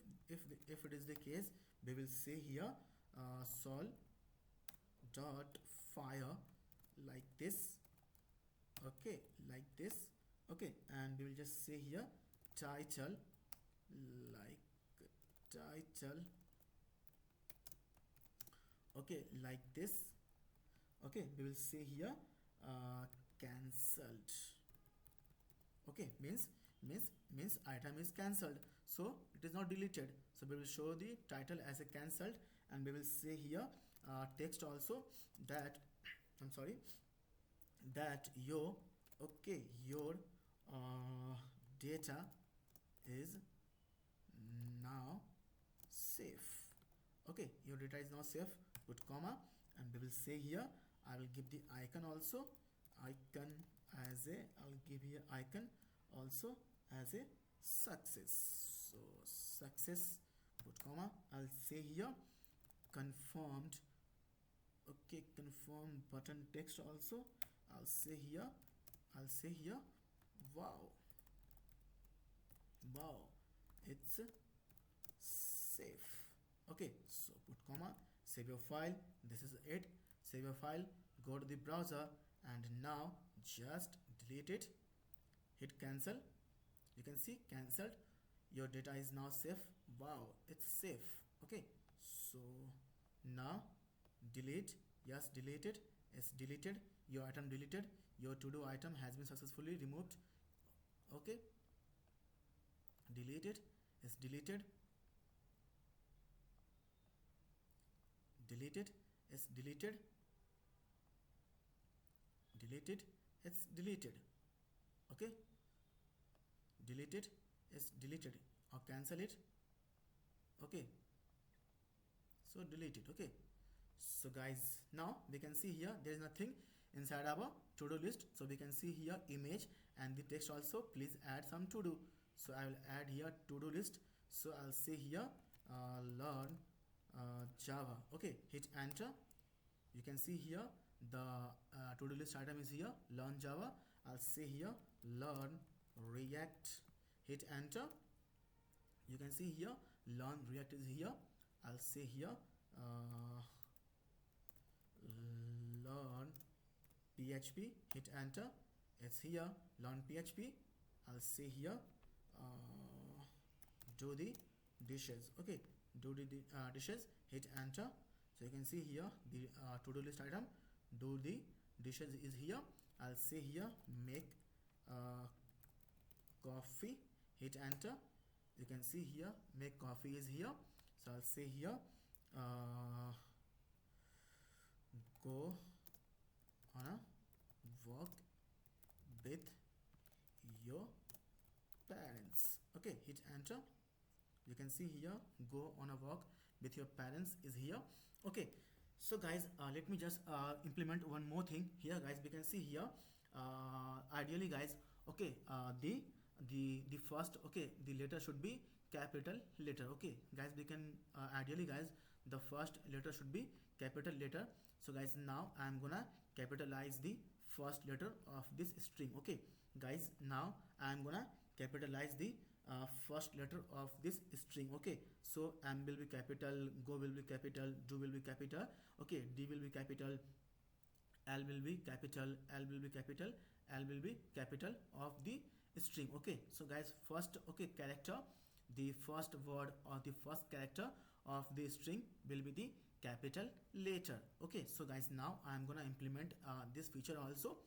Speaker 1: it is the case, we will say here sol dot fire like this. Okay, like this. Okay, and we will just say here title, like title. Okay, like this. Okay, we will say here cancelled. Okay, means item is cancelled, so it is not deleted. So we will show the title as a cancelled, and we will say here text also that I'm sorry, that your, okay, your data is now safe. Okay, your data is now safe, put comma, and we will say here I will give the icon also, icon as a, I'll give here icon also as a success. So success, put comma, I'll say here confirmed. Okay, confirm button text also I'll say here, wow, it's safe. Okay, so put comma, save your file. This is it. Save your file, go to the browser, and now just delete it, hit cancel. You can see cancelled, your data is now safe. Wow, it's safe. Okay, so now delete, yes, deleted, it's deleted, your item deleted, your to do item has been successfully removed. Okay, deleted, it's deleted, deleted, it's deleted, deleted, it's deleted. Okay, deleted, it's deleted, or cancel it. Okay, so delete it. Okay, so guys, now we can see here there is nothing. inside our to-do list. So we can see here image and the text also, please add some to do. So I will add here to-do list. So I'll say here learn Java. Okay, hit enter. You can see here the to-do list item is here, learn Java. I'll say here learn React, hit enter. You can see here learn React is here. I'll say here learn PHP, hit enter. It's here learn PHP. I'll say here do the dishes. Okay, do the dishes, hit enter. So you can see here the to-do list item do the dishes is here. I'll say here make coffee, hit enter. You can see here make coffee is here. So I'll say here go on a walk with your parents. Okay, hit enter. You can see here go on a walk with your parents is here. Okay, so guys let me just implement one more thing here guys. We can see here ideally guys, okay, the first, okay, the letter should be capital letter. Okay guys, we can ideally guys the first letter should be capital letter. So guys now I'm gonna capitalize the first letter of this string. Okay guys, now I'm gonna capitalize the first letter of this string. Okay, so M will be capital, go will be capital, do will be capital, okay, D will be capital, L will be capital, L will be capital, L will be capital of the string. Okay, so guys first, okay, character, the first word or the first character of the string will be the capital letter. Okay, so guys now I'm gonna implement this feature also.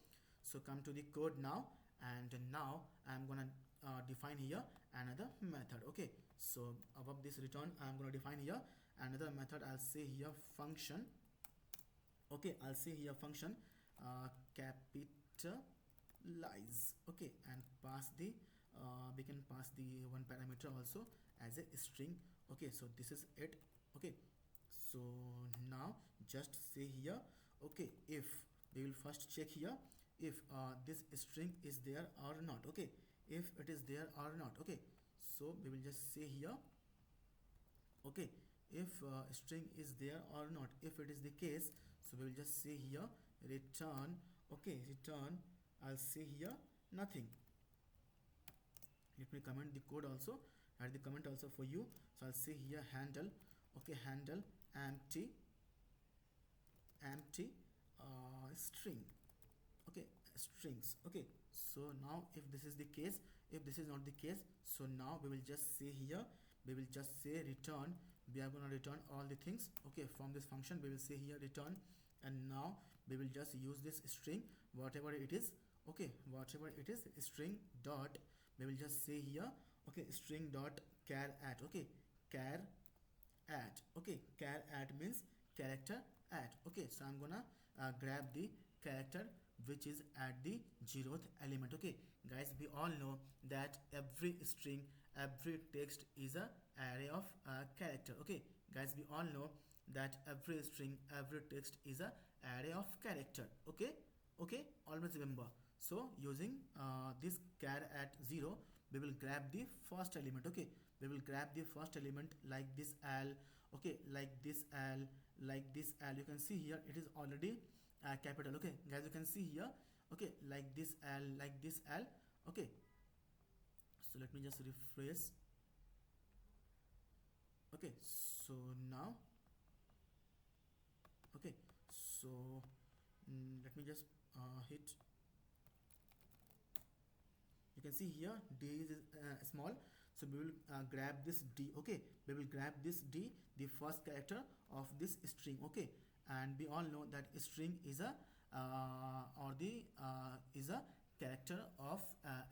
Speaker 1: So come to the code now, and now I'm gonna define here another method. Okay, so above this return I'm gonna define here another method. I'll say here function. Okay, I'll say here function capitalize. Okay, and pass the we can pass the one parameter also as a string. Okay, so this is it. Okay, so now just say here, okay, if we will first check here if this string is there or not. Okay, if it is there or not. Okay, so we will just say here, okay, if string is there or not. If it is the case, so we will just say here return. Okay, return, I'll say here nothing. Let me comment the code also, add the comment also for you. So I'll say here handle. Okay, handle empty string. Okay, strings. Okay, so now if this is the case, if this is not the case, so now we will just say here, we will just say return. We are going to return all the things. Okay, from this function we will say here return, and now we will just use this string whatever it is. Okay, whatever it is, string dot, we will just say here, okay, string dot char at. Okay, char at. Okay, char at means character at. Okay, so I'm gonna grab the character which is at the 0th element. Okay guys, we all know that every string, every text is a array of character. Okay guys, we all know that every string, every text is a array of character. Okay, okay, always remember. So using this char at 0, we will grab the first element. Okay, we will grab the first element like this L. Okay, like this L, like this L. You can see here it is already capital. Okay guys, you can see here, okay, like this L, like this L. Okay, so let me just refresh. Okay, so now, okay, so let me just hit. You can see here D is small, so we will grab this D. Okay, we will grab this D, the first character of this string. Okay, and we all know that string is a is a character of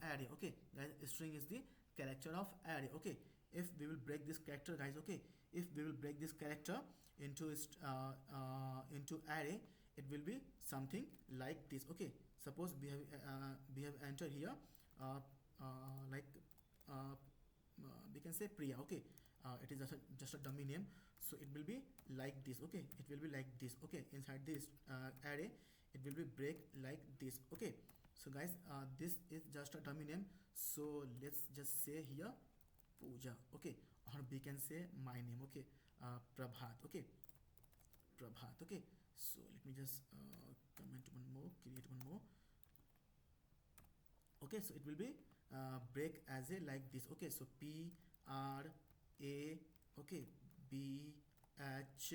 Speaker 1: array. Okay guys, string is the character of array. Okay, if we will break this character guys, okay, if we will break this character into array, it will be something like this. Okay, suppose we have entered here like we can say Priya. Okay, it is just a dummy name. So it will be like this. Okay, it will be like this. Okay, inside this array it will be break like this. Okay, so guys, this is just a dummy name, so let's just say here Pooja. Okay, or we can say my name. Okay, Prabhat. Okay, Prabhat. Okay, so let me just comment one more, create one more. Okay, so it will be break as a like this. Okay, so P R A, okay, B H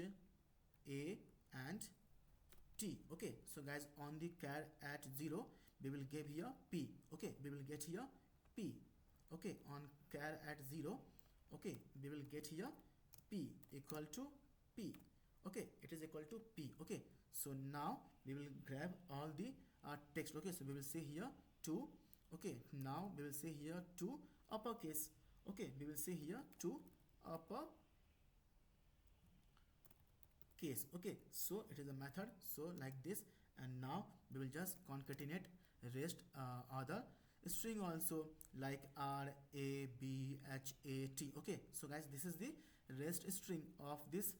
Speaker 1: A and T. Okay, so guys, on the char at 0 we will give here P. Okay, we will get here P. Okay, on char at 0, okay, we will get here P equal to P. Okay, it is equal to P. Okay, so now we will grab all the text. Okay, so we will say here 2. Okay, now we will say here to uppercase. Okay, we will say here to upper case. Okay, so it is a method, so like this. And now we will just concatenate rest other string also, like R A B H A T. Okay, so guys, this is the rest string of this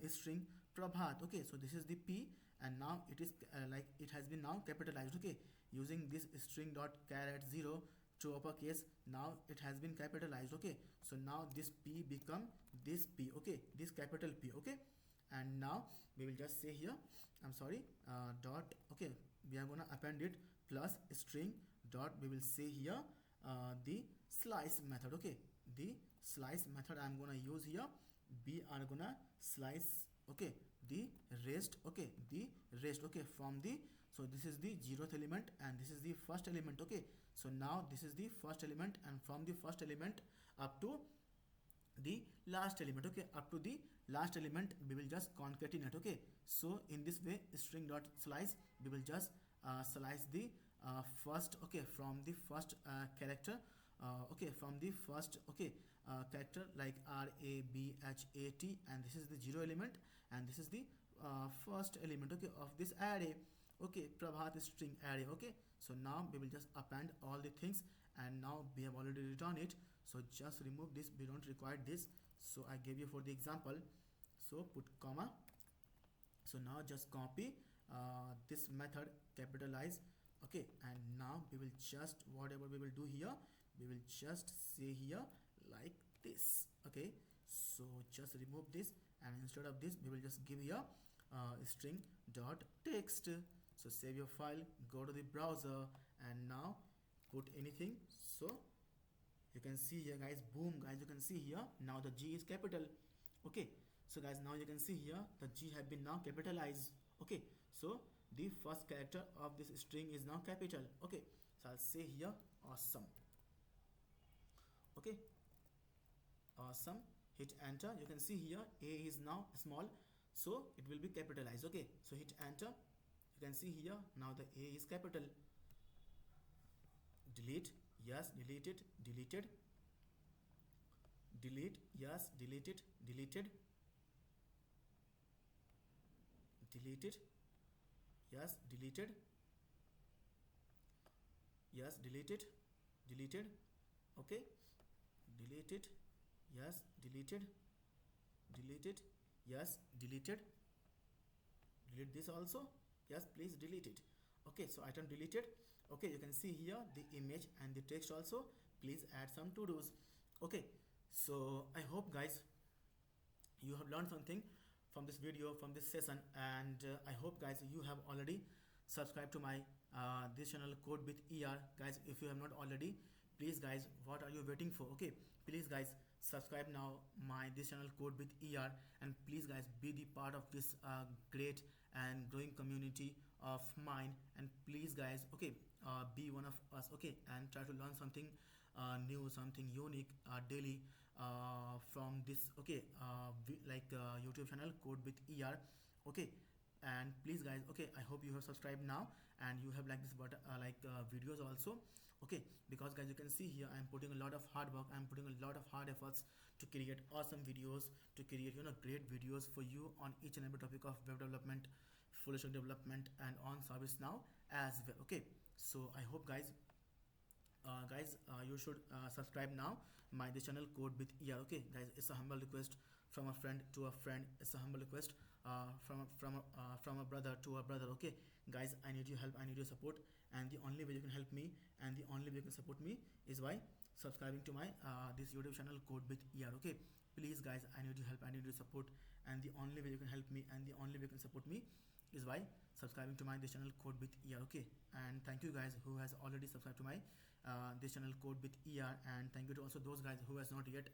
Speaker 1: string Prabhat. Okay, so this is the P, and now it is like it has been now capitalized. Okay, using this string dot char at 0 to uppercase, now it has been capitalized. Okay, so now this P become this P. Okay, this capital P. Okay, and now we will just say here, I'm sorry, dot. Okay, we are gonna append it plus string dot, we will say here the slice method. Okay, the slice method I'm gonna use here. We are gonna slice, okay, the rest. Okay, the rest. Okay, from the, so this is the 0th element and this is the first element. Okay, so now this is the first element, and from the first element up to the last element. Okay, up to the last element we will just concatenate. Okay, so in this way, string dot slice, we will just slice the first, okay, from the first character, okay, from the first, okay, character like R A B H A T, and this is the 0 element, and this is the first element, okay, of this array. Okay, Prabhat string array. Okay, so now we will just append all the things, and now we have already written it, so just remove this, we don't require this. So I gave you for the example, so put comma. So now just copy this method, capitalize. Okay, and now we will just, whatever we will do here, we will just say here like this. Okay, so just remove this, and instead of this we will just give here string dot text. So save your file, go to the browser, and now put anything. So you can see here, guys, boom, guys, you can see here now the G is capital. Okay, so guys, now you can see here the G have been now capitalized. Okay, so the first character of this string is now capital. Okay, so I'll say here awesome. Okay, awesome, hit enter. You can see here A is now small, so it will be capitalized. Okay, so hit enter. You can see here now the A is capital. Delete, yes, delete it, deleted. Delete, yes, delete it, deleted. Delete it, yes, deleted. Yes, delete it, deleted. Okay, delete it, yes, deleted. Delete it, yes, deleted. Delete this also, yes, please delete it. Okay, so item deleted. Okay, you can see here the image and the text also. Please add some to dos. Okay, so I hope, guys, you have learned something from this video, from this session, and I hope, guys, you have already subscribed to my this channel, Code with ER. Guys, if you have not already, please, guys, what are you waiting for? Okay, please, guys, subscribe now my this channel, Code with ER, and please, guys, be the part of this great and growing community of mine. And please, guys, okay, be one of us. Okay, and try to learn something new, something unique daily from this, okay, YouTube channel, Code with ER. Okay, and please, guys, okay, I hope you have subscribed now, and you have liked this videos also. Okay, because, guys, you can see here I'm putting a lot of hard work, I'm putting a lot of hard efforts to create awesome videos, to create great videos for you on each and every topic of web development, full stack development, and on ServiceNow as well. Okay, so I hope, guys, guys, you should subscribe now my this channel Code with ER. Okay guys, it's a humble request from a friend to a friend. It's a humble request from a brother to a brother. Okay guys, I need your help, I need your support, and the only way you can help me and the only way you can support me is by subscribing to my this YouTube channel Code with ER. Okay, please guys, I need your help, I need your support, and the only way you can help me and the only way you can support me is by subscribing to my this channel Code with ER. Okay, and thank you guys who has already subscribed to my this channel Code with ER, and thank you to also those guys who has not yet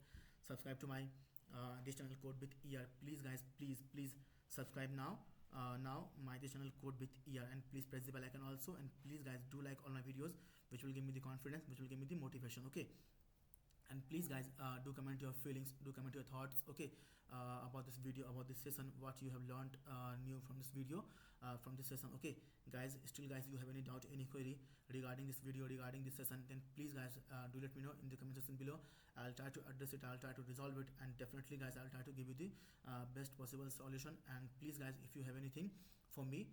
Speaker 1: subscribed to my this channel Code with ER. Please guys, please subscribe now. Now my this channel Code with ER, and please press the bell icon also, and please guys do like all my videos, which will give me the confidence, which will give me the motivation. Okay, and please guys do comment your feelings, do comment your thoughts. Okay, about this video, about this session, what you have learned new from this video, from this session. Okay guys, still guys, you have any doubt, any query regarding this video, regarding this session, then please guys do let me know in the comment section below. I'll try to address it, I'll try to resolve it, and definitely guys, I'll try to give you the best possible solution. And please guys, if you have anything for me,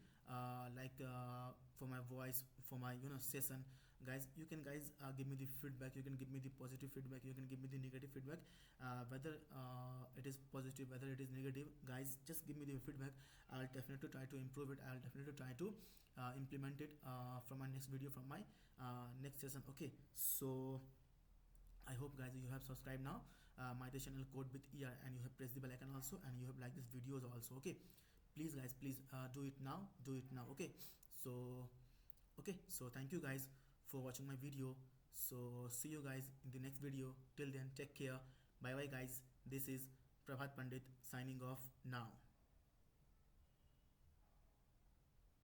Speaker 1: for my voice, for my session, guys, you can guys give me the feedback, you can give me the positive feedback, you can give me the negative feedback, whether it is positive, whether it is negative, guys, just give me the feedback. I'll definitely try to improve it, I'll definitely try to implement it from my next video, from my next session. Okay, so I hope guys you have subscribed now my channel Code with ER, and you have pressed the bell icon also, and you have liked this videos also. Okay, please guys, please do it now, do it now. Okay, so thank you guys for watching my video. So see you guys in the next video. Till then, take care. Bye bye guys. This is Prabhat Pandit signing off now.